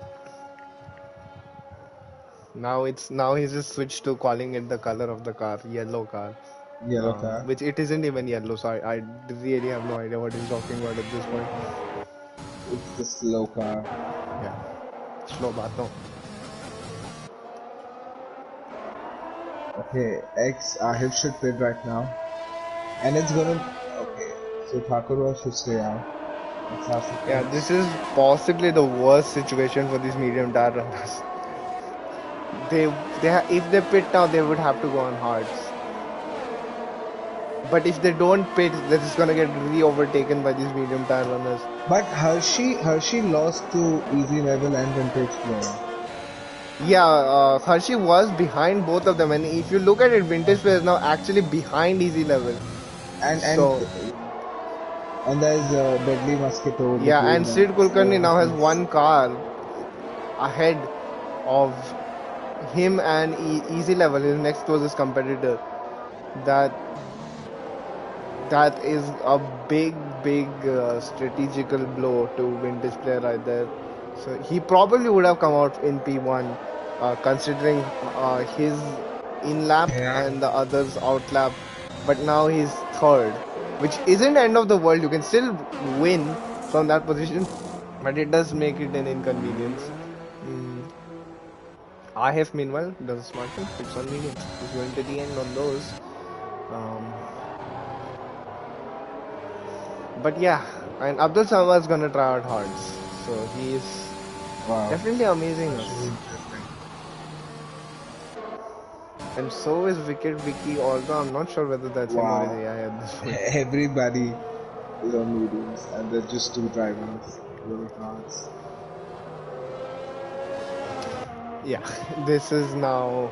Now he's just switched to calling it the color of the car, yellow car, Yellow car. which it isn't even yellow. So I really have no idea what he's talking about at this point. It's the slow car. Yeah, slow bato. Okay, X Ahib should pit right now. And it's gonna. Okay, so Thakurwa should stay out. Let's have the Yeah, pits. this is possibly the worst situation for these medium tire runners. If they pit now, they would have to go on hards. But if they don't pit, they're just gonna get re-overtaken by these medium tire runners. But Hershey lost to Easy Level and Vintage Player. Yeah, Hershey was behind both of them, and if you look at it, Vintage Player is now actually behind Easy Level. And So there's Deadly Mosquito yeah, between and them. Sid So Kulkarni I now has think one car ahead of him and Easy Level, his next closest competitor. That that is a big strategical blow to Vintage Player right there. So he probably would have come out in P1, considering his in lap yeah. and the others out lap. But now he's third, which isn't end of the world. You can still win from that position, but it does make it an inconvenience. Mm. IF meanwhile does a smart thing, pits on mediums. He's going to the end on those. Um, but yeah, and Abdul Samad is gonna try out hards, so he's Wow. definitely amazing That's really us. interesting. And so is Wicked Vicky, although I'm not sure whether that's him or his Wow. AI at this point. Everybody is on mediums, and there's just two drivers, really cars. Yeah, this is now.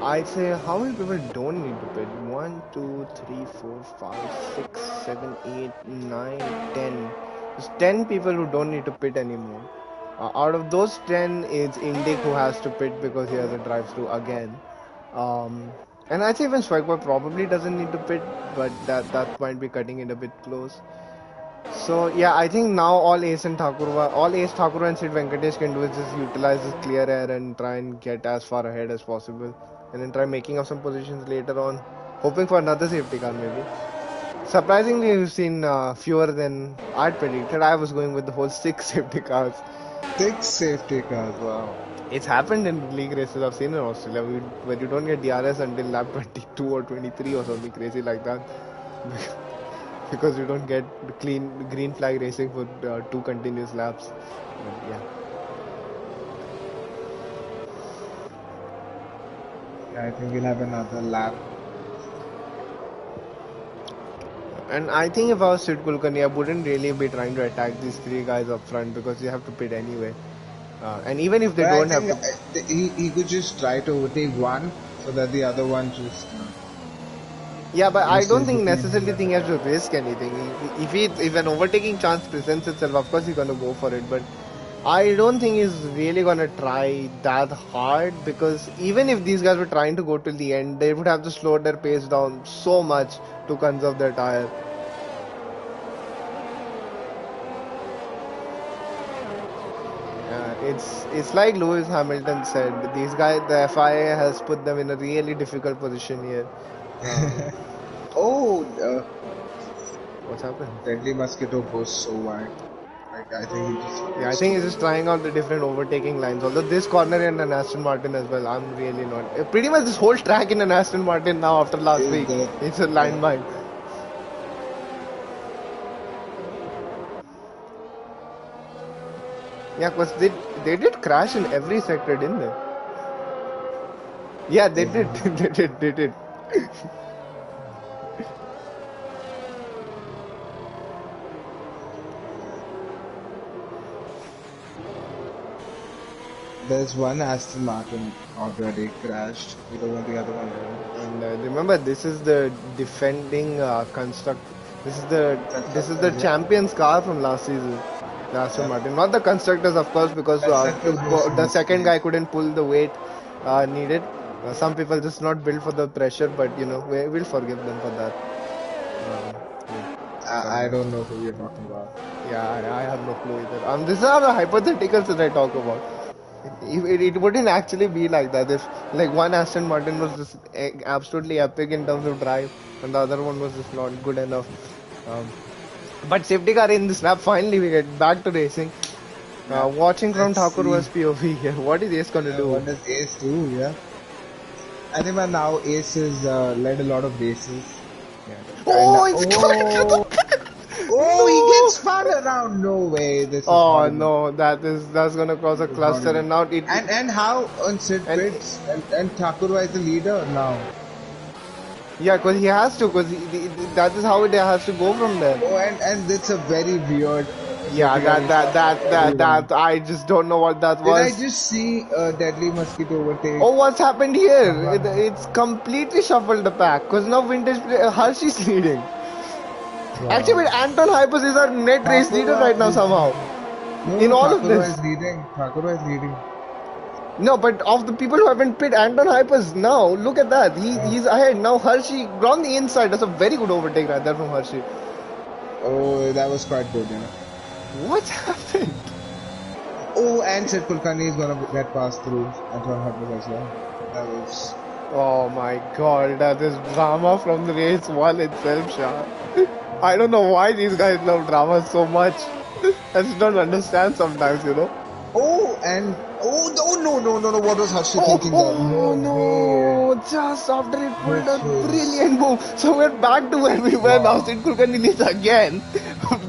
I'd say how many people don't need to pit? 1, 2, 3, 4, 5, 6, 7, 8, 9, 10. There's 10 people who don't need to pit anymore. Out of those 10, it's Indik who has to pit because he has a drive-through again. And I'd say even Swagboy probably doesn't need to pit, but that might be cutting it a bit close. So yeah, I think now all Ace Thakurva and Sid Venkatesh can do is just utilize this clear air and try and get as far ahead as possible, and then try making up some positions later on, hoping for another safety car maybe. Surprisingly, we've seen fewer than I'd predicted. I was going with the whole six safety cars. Six safety cars, wow. It's happened in league races I've seen in Australia where you don't get DRS until lap 22 or 23 or something crazy like that. Because you don't get clean green flag racing for two continuous laps. But yeah, Yeah, I think we'll have another lap. and I think if I was Sid Kulkarni, I wouldn't really be trying to attack these three guys up front because you have to pit anyway. And even if they But I don't have think to, he could just try to overtake one so that the other one just yeah, but I don't stays think between necessarily him. think he has to risk anything. If an overtaking chance presents itself, of course he's gonna go for it. But I don't think he's really gonna try that hard because even if these guys were trying to go till the end, they would have to slow their pace down so much to conserve their tire. It's like Lewis Hamilton said. These guys, the FIA has put them in a really difficult position here. Um, Oh, what's happened? Deadly Mosquito goes so wide. Like I think he just Yeah, I forgets think to. he's just trying out the different overtaking lines. Although this corner in an Aston Martin as well, I'm really not. Pretty much this whole track in an Aston Martin now after last Is week, that it's a yeah? landmine. Yeah, because they did crash in every sector, didn't they? Yeah, they did. Yeah. They did. There's one Aston Martin already crashed. We don't want the other one. Yeah, and remember, this is the defending construct. This is the Constructors, yeah. champions car from last season, the Aston Yeah. Martin. Not the constructors, of course, because Constructors was a the second mistake. guy couldn't pull the weight needed. Some people just not built for the pressure, but we'll forgive them for that. Yeah. I don't know who you're talking about. Yeah, I have no clue either. These are the hypotheticals that I talk about. It wouldn't actually be like that if like one Aston Martin was just absolutely epic in terms of drive and the other one was just not good enough. Um, but safety car in this lap, finally we get back to racing. Yeah. Watching from Let's see Thakur's POV here, what is Ace gonna do? what does Ace do. Yeah. I think by now Ace has led a lot of races. Yeah. And Oh, it's oh, oh, he gets no! spun around. No way. This is Oh horrible. no, that's gonna cause a This is cluster, horrible. and now it And how on Sid and pits and Thakurwa is the leader now. yeah, because he has to, because that is how it has to go from there. Oh, and it's a very weird Yeah, safety car restart for everyone. I just don't know what that Did I was. just see a deadly mosquito overtake? Oh, what's happened here? Uh-huh. It's completely shuffled the pack, because now Hershey's leading. Actually, Wow. wait, Anton Hypers is our net race leader Thakurwa right now is somehow. In no all of Thakurwa this. is leading. Thakurwa is leading. No, but of the people who haven't pit Anton Hypers now, look at that. He's ahead. Now Hershey on the inside. That's a very good overtake right there from Hershey. Oh, that was quite good, yeah. What's happened? Oh, and Sid Kulkarni is gonna get passed through Anton Hubble as well. That was. Oh my god, that is drama from the race one itself, Shah. I don't know why these guys love drama so much. I just don't understand sometimes, you know. Oh, and no! What was Hershey Oh, thinking there? oh No way. no! Just after it pulled a This was brilliant move. So we're back to where we were now. wow. Sid Kulkarni leads again.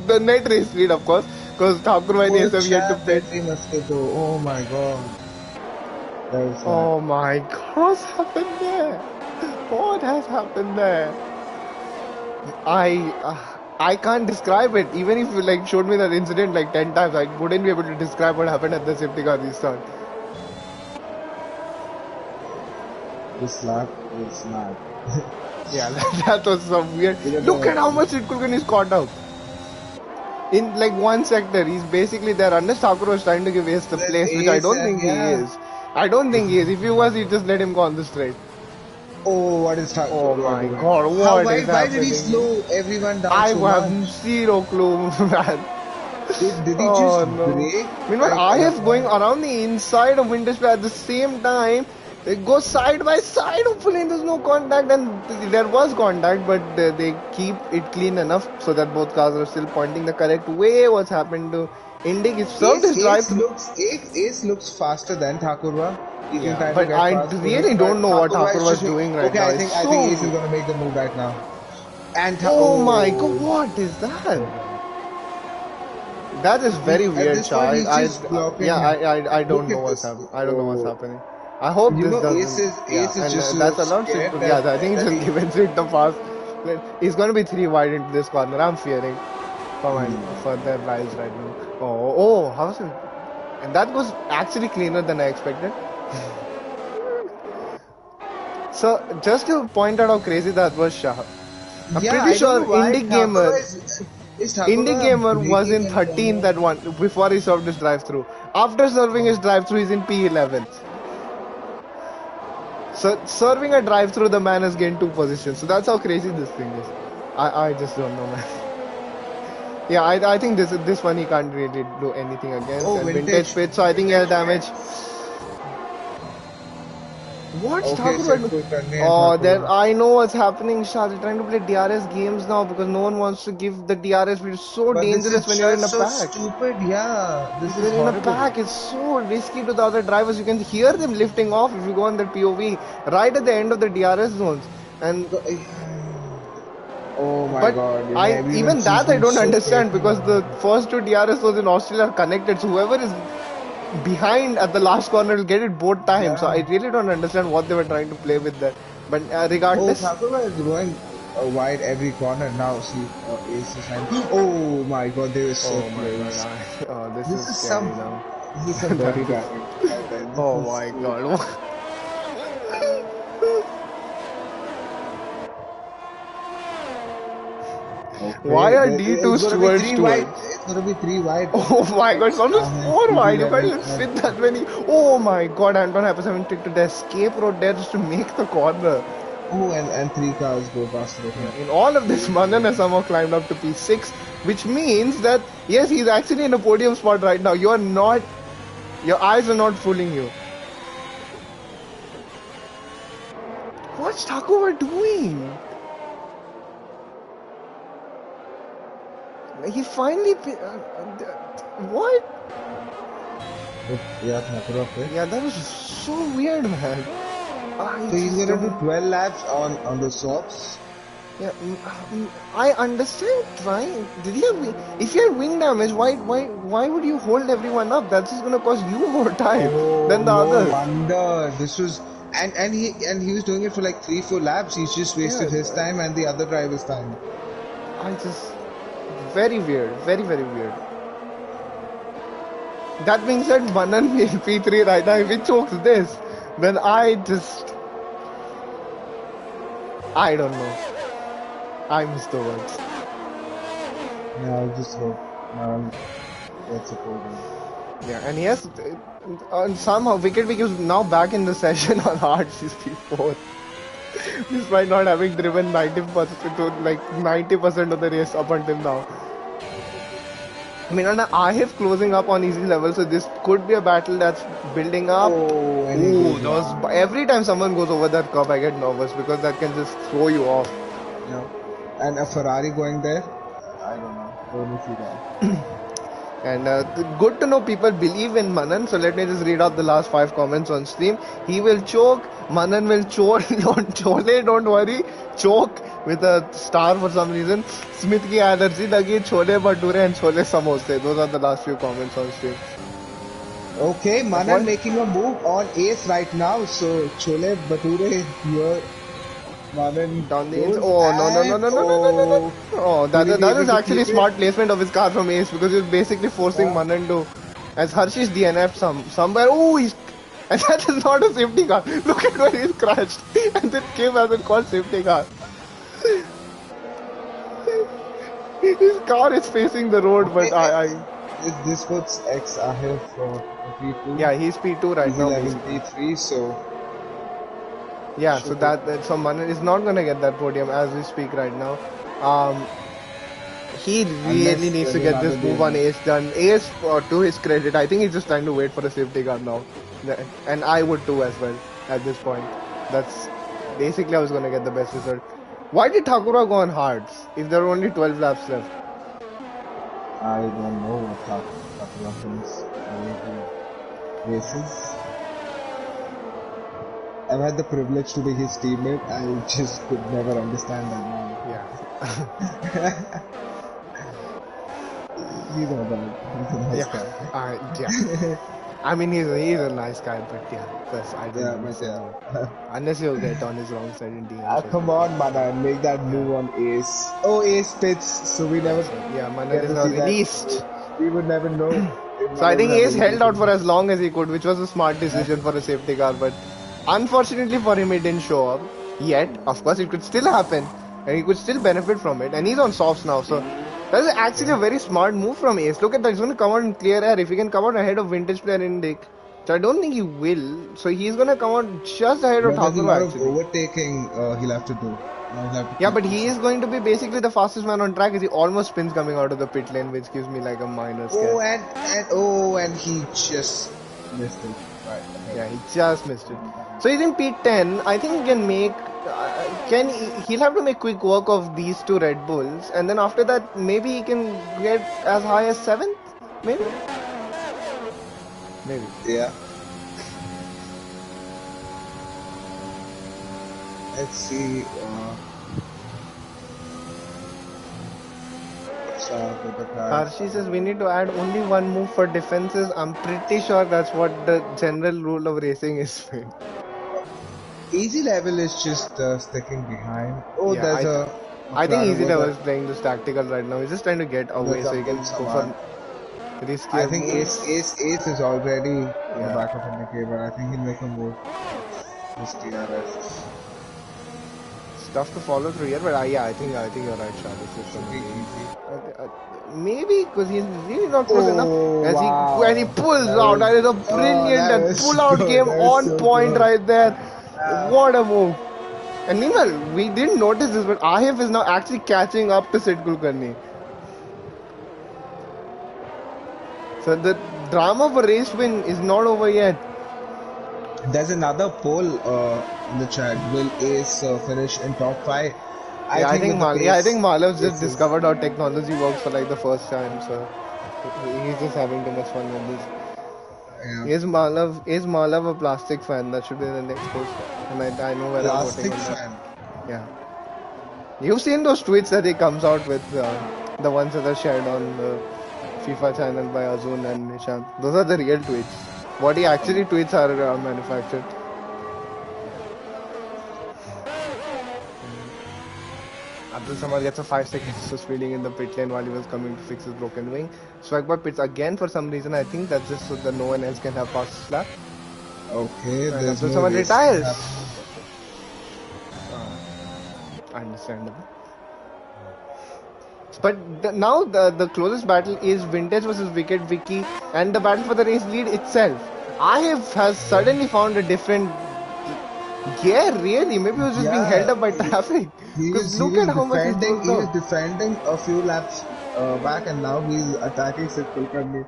The net race lead, of course, because Thakur and Full have yet to chat pit. deadly mosquito. Oh my god. That was sad. Oh my god, what's happened there? What has happened there? I can't describe it. Even if you like showed me that incident like 10 times, I wouldn't be able to describe what happened at the safety car restart. This lap is mad. Yeah, that was some weird. We don't Look know. at how much Ritkulgan is caught out. In like one sector, he's basically there. Unless Thakur was trying to give Ace the There's place, which I Ace don't and think he yeah. is. I don't think he is. If he was, he'd just let him go on the straight. Oh, what is Thakur Oh my doing? god, How what is why did he happening? slow everyone down I so have much? zero clue, man. Did he just Oh no. break? Meanwhile, I have going around the inside of Winter's Play at the same time. They go side by side. Hopefully, there's no contact, and there was contact, but they keep it clean enough so that both cars are still pointing the correct way. What's happened to Indy? He served his drive through. Ace looks faster than Thakurwa. He can Yeah, kind of but get I past really Puneet, don't but know what Thakurwa Thakur is was just doing right okay. now. I It's think so Ace is good. gonna make the move right now. And Oh my god, oh, what is that? That is very at weird, this point Shah. he's just blocking Yeah, him. I don't Look know at what's this. happening. I don't know what's Oh, happening. I hope you this know doesn't. Yeah, Ace is and just that's allowed. scared Yeah, I think that just he. given it the pass. He's going to be 3 wide into this corner. I'm fearing for their lives right now. Oh, how's it? And that was actually cleaner than I expected. So, just to point out how crazy that was, Shah. I'm Yeah, pretty I don't know sure why Thakurwa is Indie Thakurwa Gamer was breaking in in 13th corner. at one before he served his drive-through. After serving his drive-through, he's in P11th. So serving a drive-through, the man has gained 2 positions. So that's how crazy this thing is. I just don't know, man. Yeah, I think this one he can't really do anything against. Oh, And vintage pit, so I think he'll damage. What's Okay, Thakur? Sid Kulkarni and Oh, there. Thakurwa. I know what's happening, Shah. They're trying to play DRS games now because no one wants to give the DRS. It's so But this dangerous is when you're in just a so pack. stupid. Yeah, this If is you're in a horrible. pack, it's so risky to the other drivers. You can hear them lifting off if you go on the POV right at the end of the DRS zones. And Oh my but god, you know, I everyone even sees that I them don't so understand because carefully. the first 2 DRS zones in Australia are connected. So whoever is behind at the last corner will get it both times. So I Yeah. really don't understand what they were trying to play with that. But Oh, regardless. Thakurwa is going wide every corner now. See, Ace is trying. Oh my god, they were so Oh my close. god, this This is is scary some. now. This is some dirty That is, driving. This oh is my too god. Why okay. are D2 It's gonna be stewards three wide. towards? It's gonna be three wide. Oh my god, it's almost Uh-huh. 4 wide. You can't P11. even fit that many. Oh my god, Anton Happens having to the escape road there just to make the corner. Oh, and three cars go past the him. In all of this, Manan has somehow climbed up to P6, which means that, yes, he's actually in a podium spot right now. Your eyes are not fooling you. What's Takuma doing? He finally... what? Yeah, Thakura fit. Yeah, that was so weird, man. So he's gonna do 12 laps on the softs. Yeah, I understand trying. If you had wing damage, why would you hold everyone up? That's just gonna cost you more time than the No others. wonder this was, and he was doing it for like 3-4 laps. He's just wasted his time and the other driver's time. Very weird, very weird. That being said, Manan in P3 right now. If he chokes this, then I don't know. I miss the words. Yeah, I'll just hope that's a podium. Yeah, and yes, somehow Wicket Week is now back in the session on hard CP4. Despite not having driven 90% to like 90% of the race up until now. I mean, and I have closing up on easy level, so this could be a battle that's building up. Every time someone goes over that curb, I get nervous because that can just throw you off. Yeah. And a Ferrari going there, I don't know. Don't see that. And good to know people believe in Manan. So let me just read out the last 5 comments on stream. He will choke. Manan will choke. Don't worry. Choke with a star for some reason. Smith ki allergy lagi. Chole bhature and chole samosa. Those are the last few comments on stream. Okay, Manan making a move on ace right now. So chole bhature here. Manan down the ace. Oh no. Oh, that is actually smart placement of his car from ace because he's basically forcing Manan to, as Harshish DNF somewhere. Oh, and that is not a safety car. Look at where he's crashed. And then Kim hasn't called safety car. His car is facing the road, but This puts X ahead for P2. Yeah, he's P2 right now. He's P3, so. Yeah, so so Manan is not gonna get that podium as we speak right now. He really needs to get this move on Ace done. Ace, to his credit, I think he's just trying to wait for a safety car now, and I would too as well at this point. That's basically I was gonna get the best result. Why did Thakura go on hards if there are only 12 laps left? I don't know what Thakura thinks. Races. I've had the privilege to be his teammate. I just could never understand that man. Yeah. You know that. He's a nice guy. Yeah. I mean, he's a nice guy, but yeah, because I don't know. Unless you get on his wrong side in DM. Come on, Manan, make that move on Ace. Oh, Ace pits, so we never. Yeah, Manan is now released. We would never know. So I think Ace held out for as long as he could, which was a smart decision for a safety car, but unfortunately for him, it didn't show up yet. Of course, it could still happen, and he could still benefit from it. And he's on softs now, so that is actually a very smart move from Ace. Look at that, he's going to come out in clear air. If he can come out ahead of vintage player Indic, which I don't think he will, so he's going to come out just ahead of Thakura. There's a lot of overtaking he'll have to do. Yeah, but he is going to be basically the fastest man on track as he almost spins coming out of the pit lane, which gives me like a minor scare. And he just missed it. Right. Yeah, he just missed it. So he's in P10. I think he can make. He'll have to make quick work of these 2 Red Bulls, and then after that, maybe he can get as high as 7th. Maybe. Yeah. Let's see. Harshi says we need to add only 1 move for defenses. I'm pretty sure that's what the general rule of racing is. Easy level is just sticking behind. I think easy level is playing this tactical right now. He's just trying to get away so he can go for risky. I think Ace is already in the back of Indicator, but I think he'll make a move. This TRS. Tough to follow through here, but I think you're right, Shah. This is something easy. Maybe because he's really not close enough. As he pulls out, that is a brilliant and pull-out game on point right there. What a move! And meanwhile, we didn't notice this, but Ahif is now actually catching up to Sid Kulkarni. So the drama for race win is not over yet. There's another poll in the chat. Will Ace finish in top 5? I Yeah, think with the I think pace, Malav's just Ace is. discovered how technology works for like the first time, so he's just having too much fun with this. Yeah. Is Malav a plastic fan? That should be the next post. And I know where I'm voting Plastic on that. fan. Yeah. You've seen those tweets that he comes out with, the ones that are shared on the FIFA channel by Azun and Nishant. Those are the real tweets. What he actually tweets are manufactured. Abdul Samad gets a 5 seconds to speeding in the pit lane while he was coming to fix his broken wing. Swagboy pits again for some reason. I think that's just so that no one else can have fast slap. Okay, And there's Abdul no Samad racing retires. happening. Understandable. But now the closest battle is Vintage versus Wicked Vicky and the battle for the race lead itself. Has suddenly found a different gear, really. Maybe he was just being held Yeah, up by traffic. Because he look was at how much he's defending closed out. a few laps back, and now he's attacking Sid Kulkarni.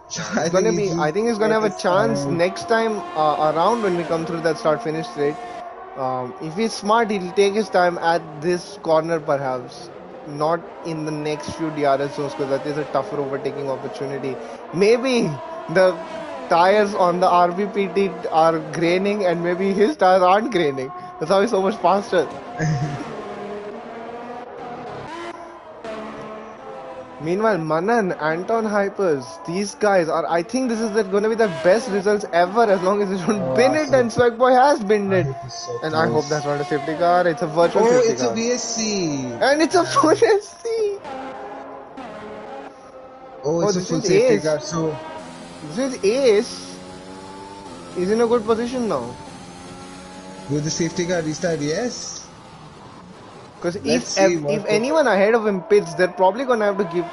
He's I think gonna be. I think he's gonna got have a his chance next time around when we come through that start-finish straight. If he's smart, he'll take his time at this corner, perhaps not in the next few DRS zones, because that is a tougher overtaking opportunity. Maybe the tires on the RVPT are graining, and maybe his tires aren't graining. That's how he's so much faster. Meanwhile, Manan, Anton Hypers, these guys are. I think this is going to be the best results ever as long as they don't bin it, and Swagboy has binned it. So And I hope close. that's not a safety car, it's a virtual Oh, safety it's a car. VSC. And it's a full SC! Oh, it's a This full is safety Ace. car. So This is Ace. He's in a good position now. will the safety car restart? Yes. Because Let's see if what. anyone ahead of him pits, they're probably going to have to give.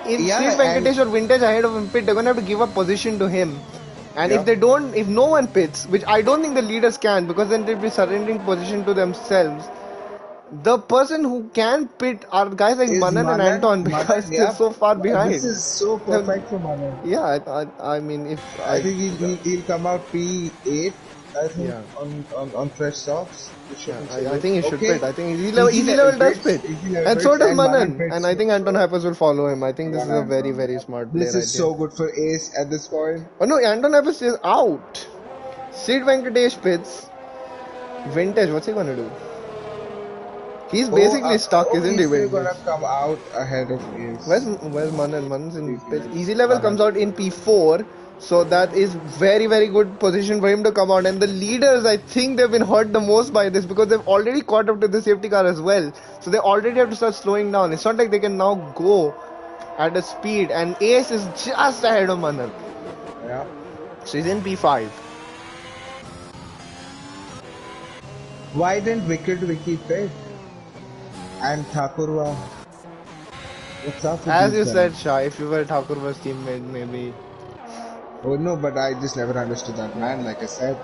If Sri Yeah, and Venkatesh or Vintage ahead of him pit, they're going to have to give up position to him. And yeah. if no one pits, which I don't think the leaders can, because then they'll be surrendering position to themselves. The person who can pit are guys like Is Manan and Anton because they're yeah. so far This behind. is so perfect for Manan. Yeah, I mean, if I I. think he'll come out P8. I think Yeah. on fresh softs. Yeah, I think he should Okay. pit. I think easy level does pit. Easy level And so pits, does and Manan Manan. pits. And I think Anton So, Hypers will follow him. I think this is a very, Anton, very yeah. smart play This right is here. so good for Ace at this point. Oh no, Anton Hypers is out. Sid Venkatesh pits. Vintage, what's he gonna do? He's basically stuck, isn't he, He's still Vintage? gonna come out ahead of Ace. Where's Manan? Manan's in pits. Easy. Easy level comes out in P4. So that is very, very good position for him to come out. And the leaders, I think they've been hurt the most by this because they've already caught up to the safety car as well. So they already have to start slowing down. It's not like they can now go at a speed. And Ace is just ahead of Manan. Yeah. So he's in P5. Why didn't Wicked Vicky pit? And Thakurwa. What's up with As these you guys? said, Shah, if you were Thakurva's teammate, maybe. Oh no, but I just never understood that man, like I said.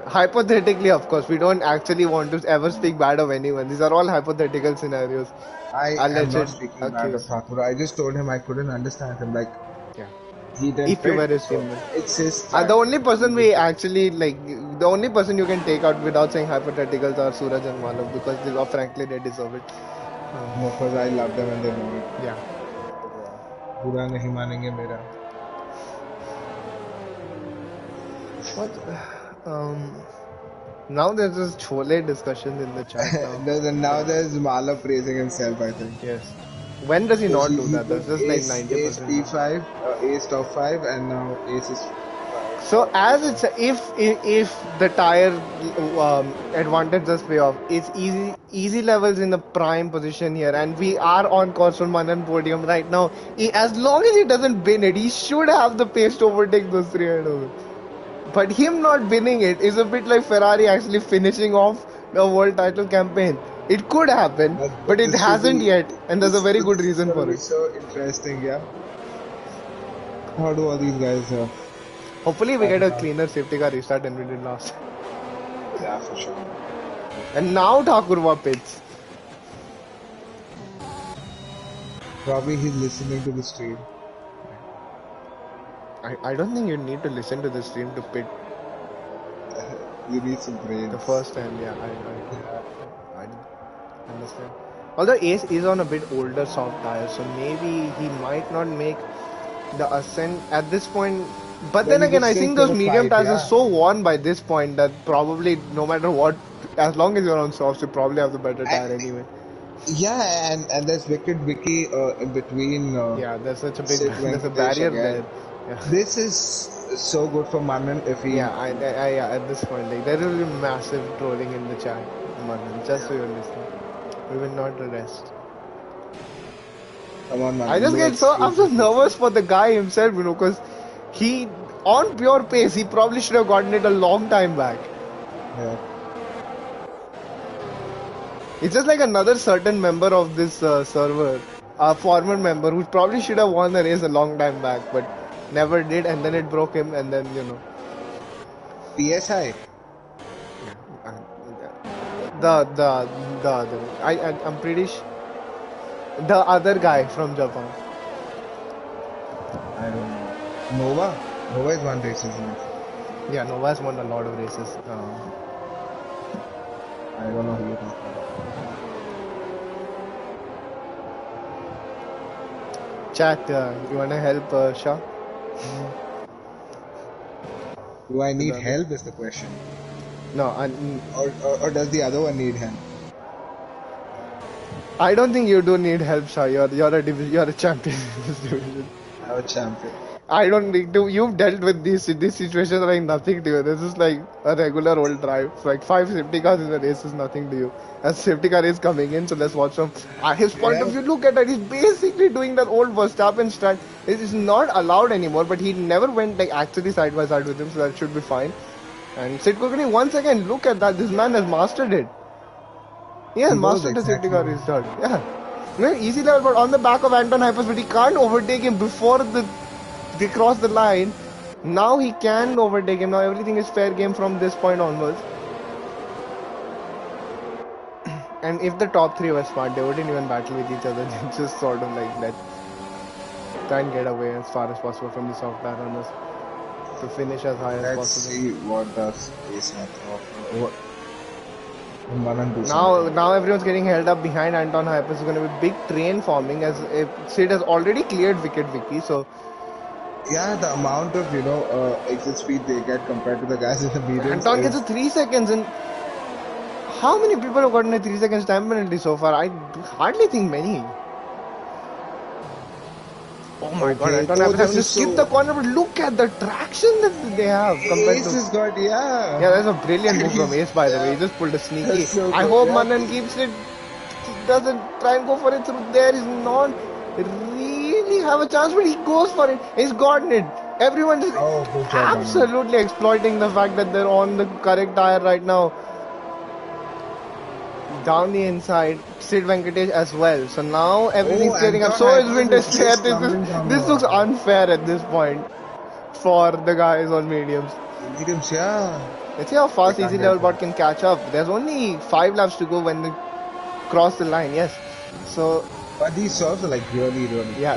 Hypothetically, of course, we don't actually want to ever speak bad of anyone. These are all hypothetical scenarios. I am not speaking bad of Thakurwa. I just told him I couldn't understand him. Like, yeah. he didn't If you fit, were his so teammate. it's his The only person we actually like, the only person you can take out without saying hypotheticals are Suraj and Malav because frankly they deserve it. No, because I love them and they know it. Yeah. बुरा नहीं मानेंगे मेरा. What? Now there's this Chole discussions in the chat now. Now there's Mala praising himself, I think. Yes. When does he not do that? That's just like 90%. Ace P5, Ace top 5, and now Ace is. So as it's if the tire advantage does pay off, it's easy levels in the prime position here, and we are on course for Manan podium right now. As long as he doesn't bin it, he should have the pace to overtake those 300. But him not winning it is a bit like Ferrari actually finishing off the world title campaign. It could happen, but it hasn't yet, and there's a very good reason for it. So interesting, yeah. How do all these guys? Hopefully, we get a cleaner safety car restart than we did last. Yeah, for sure. And now Thakurva pits. Probably he's listening to the stream. I don't think you need to listen to the stream to pit You need some brains. the first time. Yeah, I understand. Although Ace is on a bit older soft tire, so maybe he might not make the ascent at this point. But then again, I think those medium tires are so worn by this point that probably no matter what, as long as you're on softs, you probably have the better tire anyway. Yeah, and there's Wicked Vicky in between. Yeah, there's such a big there's a barrier there. Yeah. This is so good for Manan if he. Yeah, yeah. At this point, like there will be massive trolling in the chat, Manan. Just so you're listening, we will not rest. Come on, Manan. I'm so nervous for the guy himself, because he, on pure pace, he probably should have gotten it a long time back. Yeah. It's just like another certain member of this server, a former member who probably should have won the race a long time back, but never did, and then it broke him, and then PSI. The other, I'm pretty sure the other guy from Japan. I don't know. Nova is won races, isn't it? Yeah, Nova's won a lot of races. I don't know who you're talking about. Chat, you wanna help Shah? Do I need help is the question. No, or does the other one need help? I don't think you do need help, Shah. You're a champion in this division. I'm a champion. I don't need to. You've dealt with these situations like nothing to you. This is like a regular old drive. It's like 5 safety cars in the race is nothing to you. As safety car is coming in, so let's watch him. His point of view, look at that. He's basically doing that old Verstappen strat. It is not allowed anymore, but he never went like actually side by side with him, so that should be fine. And Sid Kokani, once again, look at that. This man has mastered it. He has mastered the safety car restart. Yeah. Easy level, but on the back of Anton Hypers, but he can't overtake him before they cross the line. Now he can overtake him. Now everything is fair game from this point onwards. And if the top three were smart, they wouldn't even battle with each other. They just sort of like try and get away as far as possible from the soft tire runners to finish as high as possible. Let's see what does Ace have. Now everyone's getting held up behind Anton Hypers. It's going to be big train forming as if Sid has already cleared Wicked Vicky. So yeah, the amount of exit speed they get compared to the guys in the medium. Anton gets a 3 seconds, and how many people have gotten a 3 seconds time penalty so far? I hardly think many. Oh my god, Anton Hypers having to skip the corner, but look at the traction that they have compared Ace has got, Yeah, that's a brilliant move from Ace, by the way. He just pulled a sneaky. So I hope Manan keeps it. He doesn't try and go for it through there. He's not really have a chance, but he goes for it. He's gotten it. Everyone is absolutely exploiting the fact that they're on the correct tire right now. Down the inside, Sid Venkatesh as well. So now everything's clearing up. So is Vintage Chair. This looks unfair at this point for the guys on mediums. Mediums, yeah. Let's see how fast Easy Level Bot can catch up. There's only 5 laps to go when they cross the line, yes. So, but these serves are like really yeah,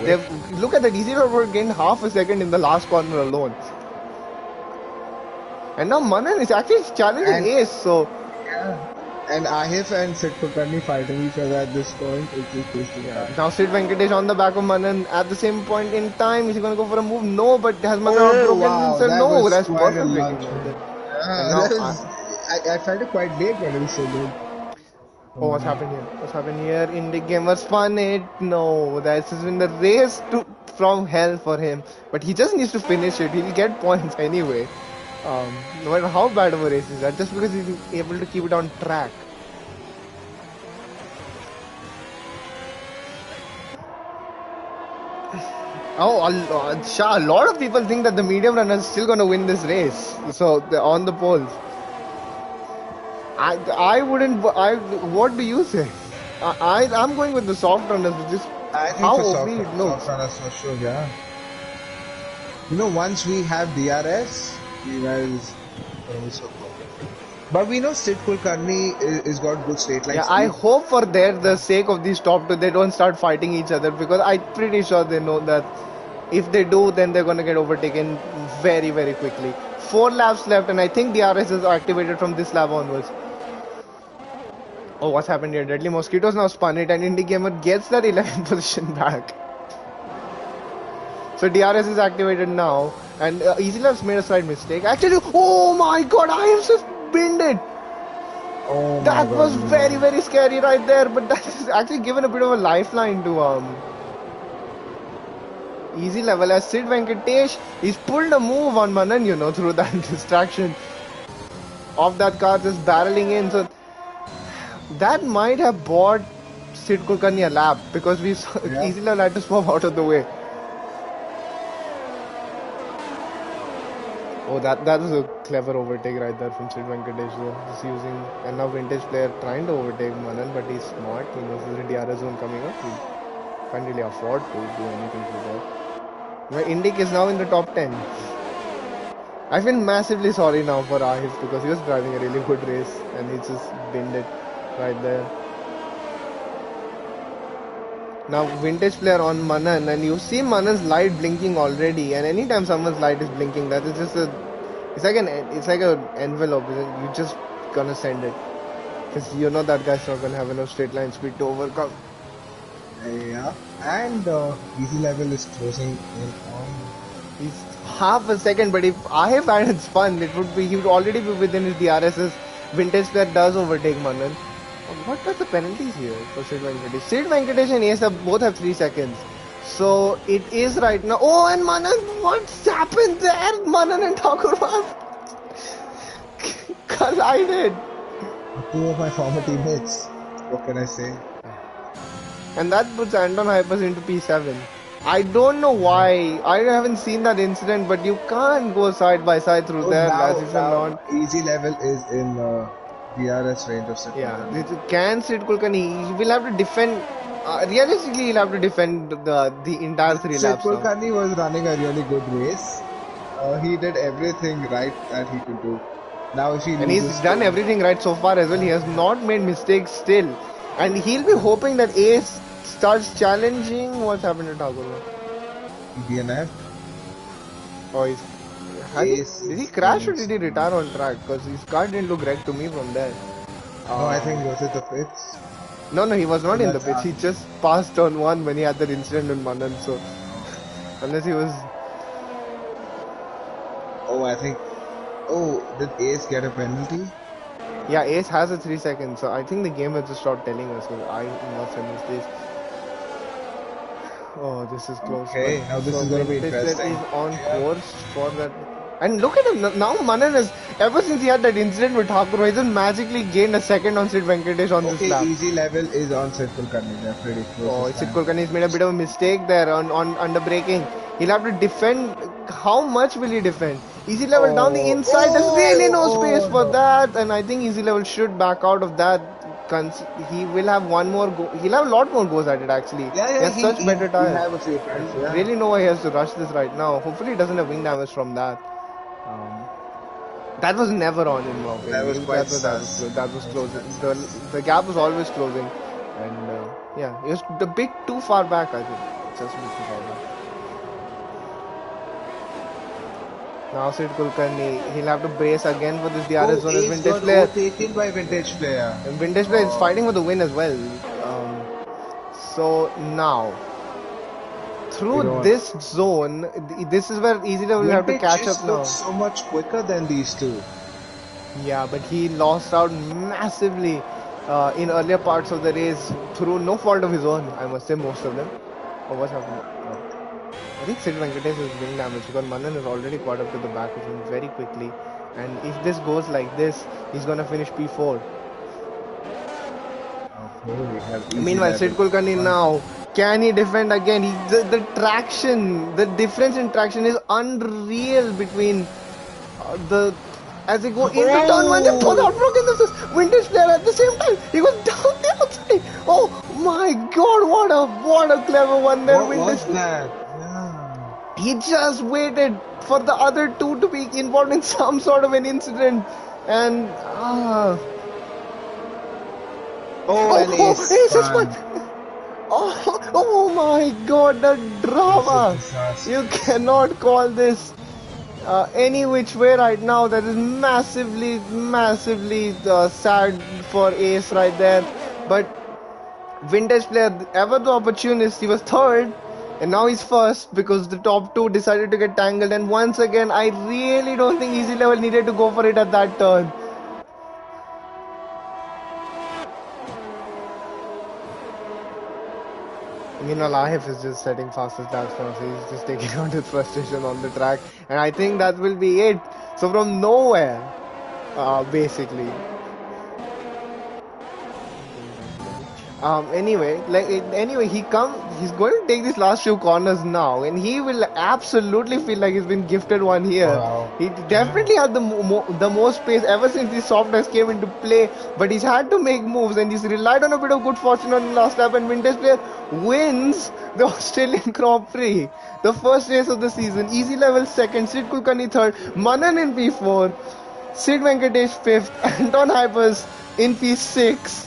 look at that. Easy Level Bot gained half a second in the last corner alone. And now Manan is actually challenging Ace, so... Yeah. And Ahif and Sid Kulkarni fighting each other at this point. Now Sid Venkatesh on the back of Manan at the same point in time. Is he going to go for a move? No, but has Manan broken himself? No, that's perfect. I felt it quite late when it was so good. Oh, what's happened here? What's happened here? Indie Gamer spun it. No, that's just been the race from hell for him. But he just needs to finish it. He'll get points anyway. No matter how bad of a race is that, just because he's able to keep it on track. Oh, a lot of people think that the medium runner is still going to win this race. So, on the polls. I wouldn't. What do you say? I'm going with the soft runners, which is how OP it looks. Soft runners for sure, yeah. Once we have DRS, you guys are so cool. But we know Sid Kulkarni is got good straight line Yeah, I speed. hope for the sake of these top two, they don't start fighting each other because I'm pretty sure they know that if they do, then they're gonna get overtaken very, very quickly. 4 laps left, and I think DRS is activated from this lap onwards. Oh, what's happened here? Deadly Mosquitoes now spun it, and Indie Gamer gets that 11th position back. So DRS is activated now, and Easy Love's made a slight mistake. Actually, oh my god, I have just binned it! Oh my That god, was very, no. very scary right there, but that is actually given a bit of a lifeline to Easy Level as Sid Venkatesh. He's pulled a move on Manan, through that distraction of that car just barreling in. So that might have bought Sid Kulkarni a lap because we saw Yeah. Easy Level had to swerve out of the way. Oh, that was a clever overtake right there from Sid Venkatesh. Just using, and now Vintage Player trying to overtake Manan, but he's smart. He knows there's a DRS zone coming up. He can't really afford to do anything for that. My Indik is now in the top 10. I feel massively sorry now for Ahif because he was driving a really good race and he just binned it right there. Now Vintage Player on Manan, and you see Manan's light blinking already, and anytime someone's light is blinking, that is just it's like an envelope. You just gonna send it because you know that guy's not gonna have enough straight line speed to overcome. Yeah. And Easy Level is closing in on. He's half a second, but if Ahif hadn't spun, he would already be within his DRS's. Vintage Player does overtake Manan. What were the penalties here for Sid Venkatesh? Sid Venkatesh and Ace both have 3 seconds. So it is right now. Oh, and Manan, what's happened there? Manan and Thakur collided. Two of my former teammates. What can I say? And that puts Anton Hypers into P7. I don't know why. I haven't seen that incident, but you can't go side by side through So there, lads, if you're now not. Easy Level is in DRS range of Sid Yeah, Kulkarni. can Sid Kulkarni, he will have to defend. Realistically, he'll have to defend the entire 3 Sid laps now. Kulkarni was running a really good race. He did everything right that he could do. Now if he And he's loses done to everything right so far as well. He has not made mistakes still. And he'll be hoping that Ace starts challenging. What's happened to Thakur? DNF, Oh, Ace did he is crash or did he retire on track? Because his car didn't look right to me from there. No, I Um, think was it the pits? no, he was So not in the that's pitch. He just passed on one when he had that incident in Manan. So, unless he was. Oh, I think. Oh, did Ace get a penalty? Yeah, Ace has a 3 seconds. So, I think the game has just stopped telling us. So I must have missed this. Oh, this is close. Okay, now this So is going to be Vintage interesting. is on Yeah. course for that. And look at him now. Manan has, ever since he had that incident with Thakur, he just magically gained a second on Sid Venkatesh on this Okay, lap. easy level is on Sid Kulkarni. They're pretty close Oh, this Sid time. Kulkarni has made a bit of a mistake there on under braking. He'll have to defend. How much will he defend? Easy level down the Oh, inside. There's really oh, no space oh for no. that, and I think easy level should back out of that. He will have one more go. He'll have a lot more goes at it actually. Yeah, He yeah, has such better he tires. have a few times, And yeah. really know why he has to rush this right now. Hopefully, he doesn't have wing damage from that. Um, that was never on, in my That was opinion. quite sus. That was That was closing. quite sus. The gap was always closing, and yeah, it was a bit too far back. I think just a bit too far back. Now Sid Kulkarni, he'll have to brace again for this DRS Oh, zone as Ace Vintage got Player. overtaken by Vintage Player. And Vintage Player is Oh, fighting for the win as well. So now you through know what? this zone, this is where Easy Level will have to Vintage catch up just looks now. so much quicker than these two. Yeah, but he lost out massively in earlier parts of the race through no fault of his own. I must say, most of them. Oh, what's happening? Oh. I think Sid Venkatesh is wing damage because Manan is already caught up to the back of him very quickly. And if this goes like this, he's gonna finish P4. Okay, we have easy Meanwhile, Sid level. Kulkarni now, can he defend again? The traction, the difference in traction is unreal between the as they go into turn one, they pull Oh, out broken. This is Vintage Player at the same time. He goes down the outside. Oh my God! What a clever one there, what Vintage. was that? Yeah. He just waited for the other two to be involved in some sort of an incident. And Oh, an oh, ace. it's a spot. Fun. Oh my God, the It's a drama! You disastrous. cannot call this any which way right now. That is massively, massively sad for Ace right there. But vintage player, ever the opportunist, he was third. And now he's first because the top two decided to get tangled. And once again, I really don't think Easy Level needed to go for it at that turn. Meanwhile, Ahif is just setting fastest laps now, so he's just taking out his frustration on the track, and I think that will be it. So from nowhere, basically, anyway, he's going to take these last few corners now, and he will absolutely feel like he's been gifted one here. Wow. He Yeah. definitely had the most pace ever since the softness came into play, but he's had to make moves, and he's relied on a bit of good fortune on the last lap, and Vintage Player wins the Australian Grand Prix, the first race of the season. Easy level second, Sid Kulkarni third, Manan in P4, Sid Venkatesh fifth, Anton Hypers in P6.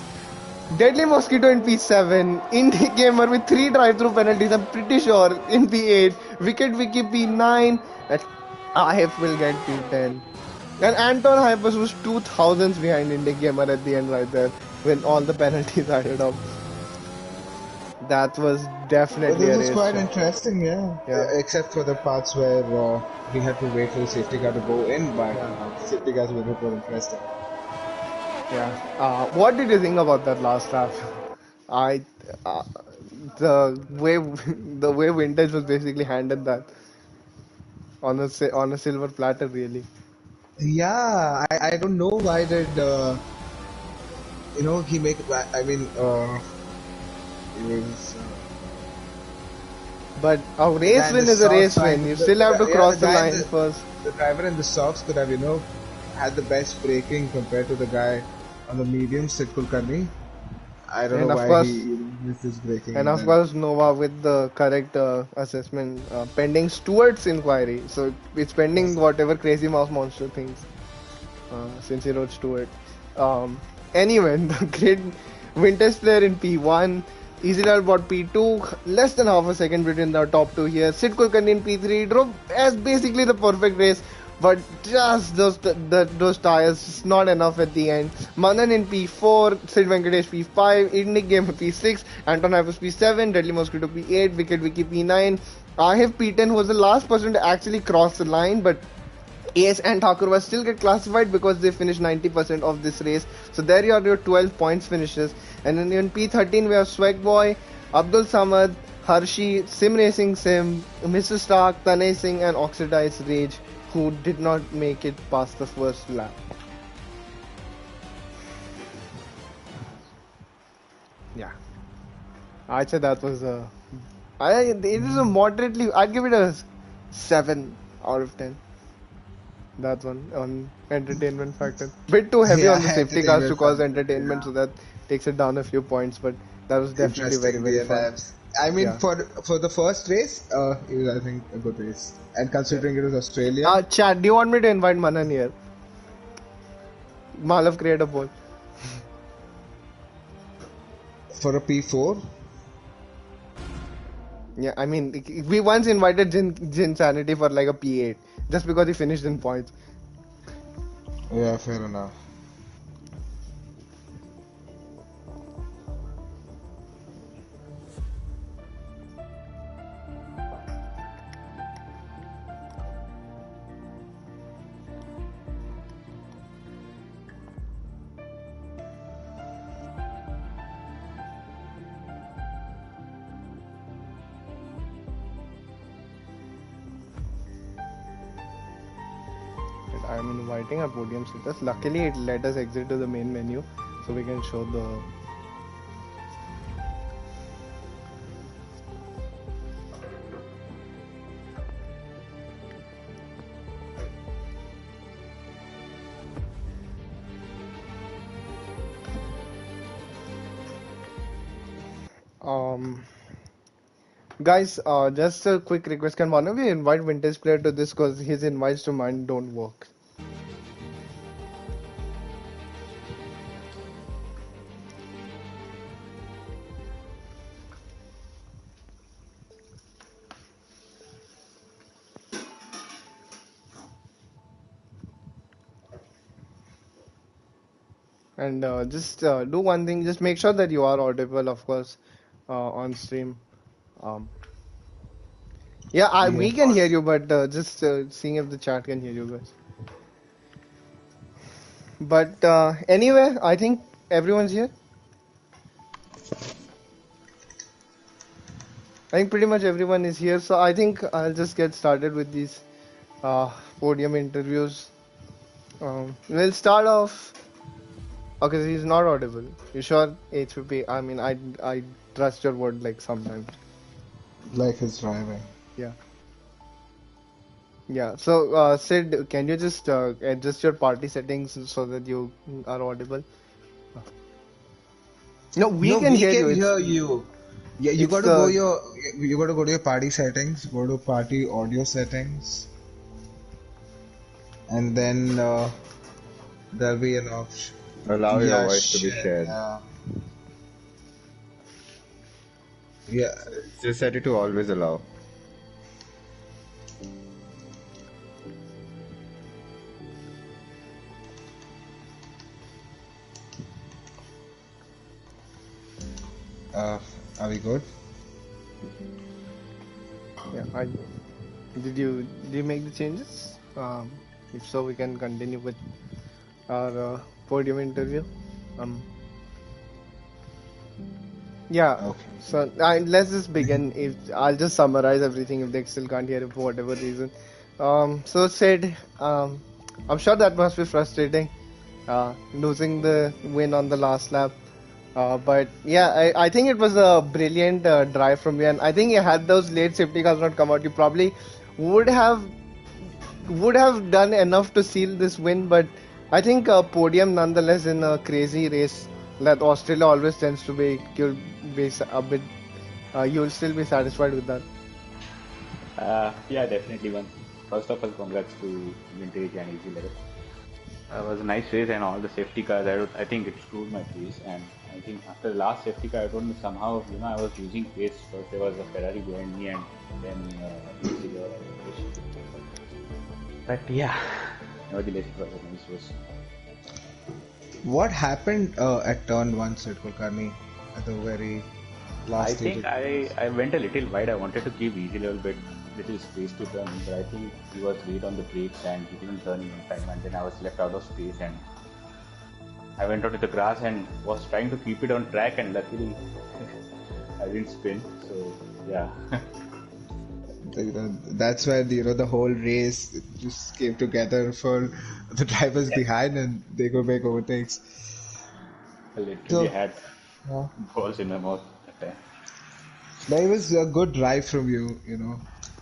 Deadly Mosquito in P7, Indie Gamer with 3 drive-through penalties, I'm pretty sure, in P8, Wicked Wiki P9, and IF will get P10. And Anton Hypers was 2 thousands behind Indie Gamer at the end right there, when all the penalties added up. That was But definitely this a was race quite show. interesting, yeah. Yeah, Except for the parts where we had to wait for the safety car to go in, but yeah, the safety cars were more interesting. yeah. What did you think about that last lap? I, uh, the way the way Vintage was basically handed that on on a silver platter, really. Yeah, I don't know why did he make. I mean, it was But a the guy race in the win is a socks race trying win. to You still have to yeah, cross the line first. the driver in the socks could have had the best braking compared to the guy on the medium, Sid Kulkarni. I don't know And of why he course, missed his braking and and of then course, Nova with the correct assessment pending Stewart's inquiry. So it's pending yes. whatever crazy mouse monster thinks since he wrote Stewart. Um, anyway, the great Vintage player in P1. Israel bought P2, less than half a second between the top two here. Sid Kulkarni in P3 drove as basically the perfect race, but just those tires just not enough at the end. Manan in P4, Sid Venkatesh P5, Indic Game P6, Anton Hypers P7, Deadly Mosquito P8, Wicked Wiki P9. I have P10, who was the last person to actually cross the line, but Ace and Thakur still get classified because they finished 90% of this race. So there you are, your 12 points finishes. And then in P13 we have Swag Boy, Abdul Samad, Harshi, Sim Racing Sim, Mr. Stark, Tanay Singh and Oxidized Rage, who did not make it past the first lap. Yeah, I'd say that was it is a moderately. I'd give it a 7 out of 10. That one on entertainment factor. Bit too heavy on the Yeah, safety cars to entertainment cause factor. entertainment, so Yeah, that takes it down a few points. But that was definitely very, interesting. very fun. I mean, Yeah. for the first race, it was I think a good race, and Yeah. considering it was Australia Chad, do you want me to invite Manan here? Malav create a poll. for a P4. Yeah, I mean, we once invited Jin Sanity for like a P8 just because he finished in points. Yeah, fair enough. I'm inviting our podium sitters. Luckily, it let us exit to the main menu so we can show the. Um, Guys, just a quick request. Can one of you invite Vintage Player to this because his invites to mine don't work? And just do one thing. Just make sure that you are audible, of course, on stream. Um, yeah, Yeah. we can hear you, but just seeing if the chat can hear you guys. But anyway, I think everyone's here. I think pretty much everyone is here, so I think I'll just get started with these uh, podium interviews. We'll start off. Okay, he's not audible. You sure? H50. I mean, I trust your word like sometimes. Like his driving. Yeah. Yeah. So, Sid, can you just adjust your party settings so that you are audible? No, we No, can we hear you. can hear you. Yeah, It's the you got to go to your party settings, go to party audio settings, and then there'll be an option. Allow your Yeah, voice to be shit. shared. Yeah. Just set it to always allow. Are we good? yeah. Did you make the changes? If so, we can continue with our podium interview. Yeah. Okay. So let's just begin. If I'll just summarize everything if they still can't hear it for whatever reason. So Sid, I'm sure that must be frustrating, losing the win on the last lap. But yeah, I think it was a brilliant drive from you, and I think had those late safety cars not come out, you probably would have done enough to seal this win. But I think a podium nonetheless in a crazy race that Australia always tends to be, you'll be a bit, you'll still be satisfied with that. Yeah, definitely one. First of all, congrats to Vintage and Easy Level. It was a nice race and all the safety cars. I think it screwed my pace, and I think after the last safety car, I don't know, somehow I was losing pace. First there was a Ferrari behind me, and then Easy Level. But yeah, nevertheless it was a nice race. What happened at turn one, Sid Kulkarni, at the very last I stage? think I went a little wide. I wanted to give Easy Level little space to turn, but I think he was late on the brakes and he didn't turn in time, and then I was left out of space and I went out to the grass and was trying to keep it on track, and luckily I didn't spin. So yeah. That's where the whole race just came together for the drivers behind, and they could make overtakes. I literally So, had balls in my mouth at that time. but it was a good drive from you.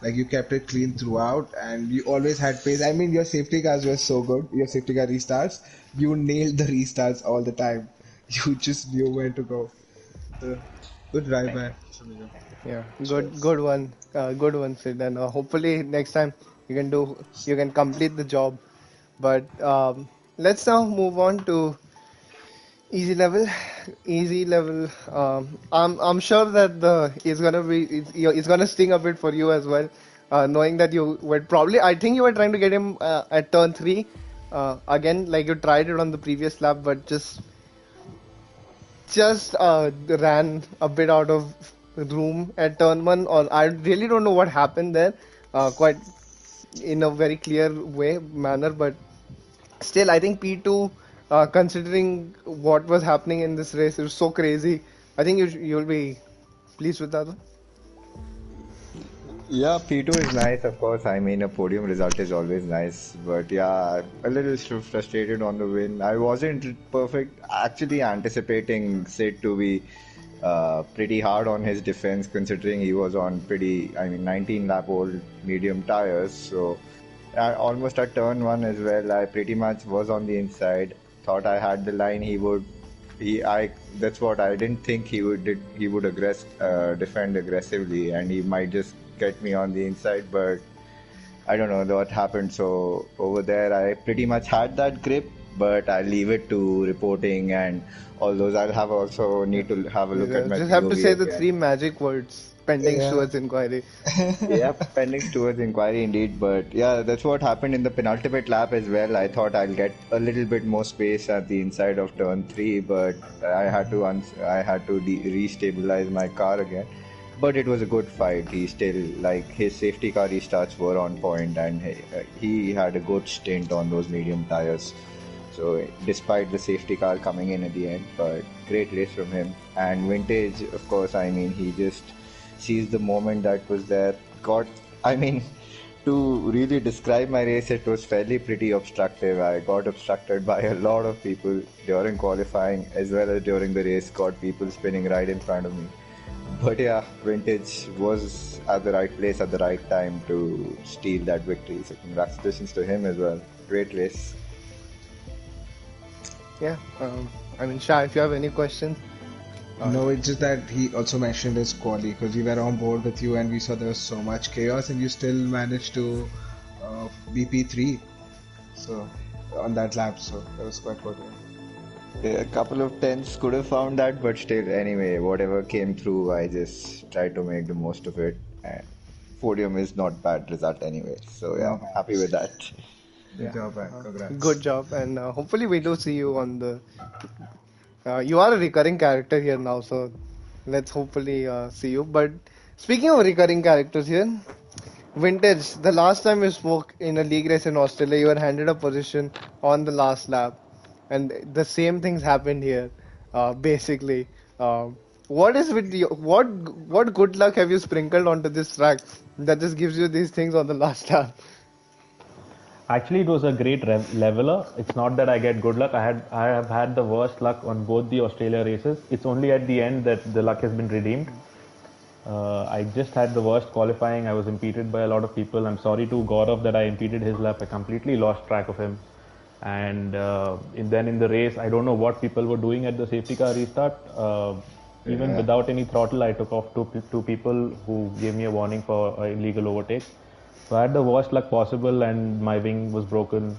Like you kept it clean throughout, and you always had pace. I mean, your safety cars were so good. Your safety car restarts, you nailed the restarts all the time. You just knew where to go. So, good drive, man. Yeah, good one, good one, Sid. And hopefully next time you can complete the job. But let's now move on to easy level. Easy level. I'm sure that it's gonna sting a bit for you as well, knowing that you were probably, I think you were trying to get him at turn 3 again, like you tried it on the previous lap, but just ran a bit out of room at turn 1, or I really don't know what happened there, quite in a very clear manner, but still I think P2, considering what was happening in this race, it was so crazy. I think you'll be pleased with that one. Yeah, P2 is nice, of course. I mean, a podium result is always nice. But yeah, a little frustrated on the win. I wasn't perfect, actually anticipating Sid to be pretty hard on his defense, considering he was on 19 lap old medium tires. So almost at turn 1 as well, I pretty much was on the inside. Thought I had the line. That's what I didn't think he would defend aggressively, and he might just get me on the inside, but I don't know what happened. So over there, I pretty much had that grip, but I leave it to reporting and all those. I'll have also need to have a look at my just have to POV say the again. 3 magic words. pending Yeah. towards inquiry. Yeah, pending towards inquiry indeed, but yeah, that's what happened in the penultimate lap as well. I thought I'll get a little bit more space at the inside of turn three, but I had to restabilize my car again. But it was a good fight. He still like his safety car restarts were on point, and he had a good stint on those medium tires. So despite the safety car coming in at the end, but great race from him. And Vintage, of course, I mean, he just sees the moment that was there. Got, I mean, to really describe my race, it was fairly pretty obstructive. I got obstructed by a lot of people during qualifying as well as during the race. Got people spinning right in front of me. But yeah, Vintage was at the right place at the right time to steal that victory. So congratulations to him as well. Great race. Yeah. I mean, Shah, if you have any questions. No, it's just that he also mentioned his quali because we were on board with you and we saw there was so much chaos and you still managed to BP3. So on that lap, so that was quite good. Yeah, a couple of tenths could have found that, but still, anyway, whatever came through, I just tried to make the most of it. And podium is not bad result anyway, so yeah, No, happy with that. good Yeah. job, man. Congrats. Good job, and hopefully we do see you on the. You are a recurring character here now, so let's hopefully see you. But speaking of recurring characters here, Vintage, the last time we spoke in a league race in Australia, you were handed a position on the last lap, and the same things happened here. Basically, what is with you? What good luck have you sprinkled onto this track that just gives you these things on the last lap? Actually, it was a great leveler. It's not that I get good luck. I have had the worst luck on both the Australia races. It's only at the end that the luck has been redeemed. I just had the worst qualifying. I was impeded by a lot of people. I'm sorry to Gaurav that I impeded his lap. I completely lost track of him. And then in the race, I don't know what people were doing at the safety car restart. Even Yeah. without any throttle, I took off two people who gave me a warning for illegal overtake. So I had the worst luck possible, and my wing was broken.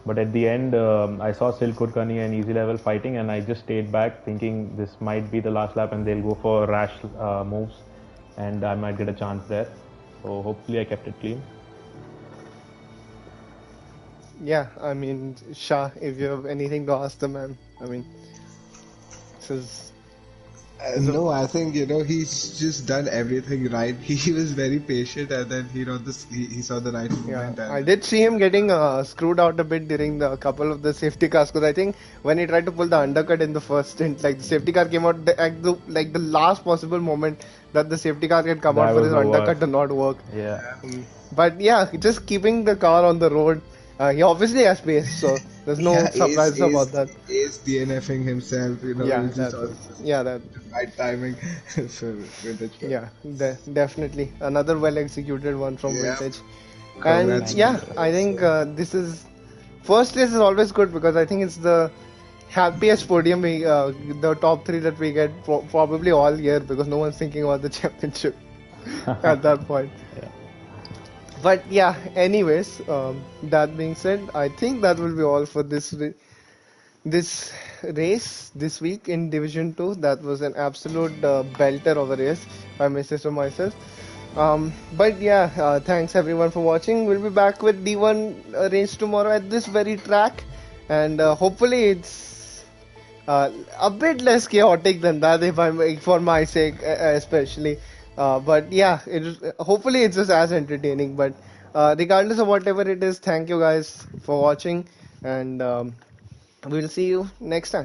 But at the end, I saw Silk Kudkani and Easy Level fighting, and I just stayed back thinking this might be the last lap and they'll go for rash moves, and I might get a chance there. So hopefully, I kept it clean. Yeah, I mean, Shah, if you have anything to ask the man, I mean, this is a, No, I think he's just done everything right. He was very patient, and then he saw the right yeah. moment. I And did see him getting screwed out a bit during the couple of the safety cars because I think when he tried to pull the undercut in the first stint, like the safety car came out at the like the last possible moment that the safety car can come out That for was his the undercut worst. to not work. Yeah. But yeah, just keeping the car on the road. He obviously has pace, so there's no yeah, surprise about that. Ace DNFing himself. Yeah, it was just that. all Yeah, that. right timing for Vintage. Yeah, definitely another well executed one from Yeah. Vintage. And Congrats. yeah, I think this is first race is always good because I think it's the happiest podium the top three that we get probably all year because no one's thinking about the championship at that point. Yeah. But yeah, anyways, that being said, I think that will be all for this race this week in Division 2. That was an absolute belter of a race, if I may say so myself. But yeah, thanks everyone for watching. We'll be back with D1 race tomorrow at this very track, and hopefully it's a bit less chaotic than that, if I'm for my sake, especially. But yeah, hopefully it's just as entertaining. But regardless of whatever it is, thank you guys for watching, and we'll see you next time.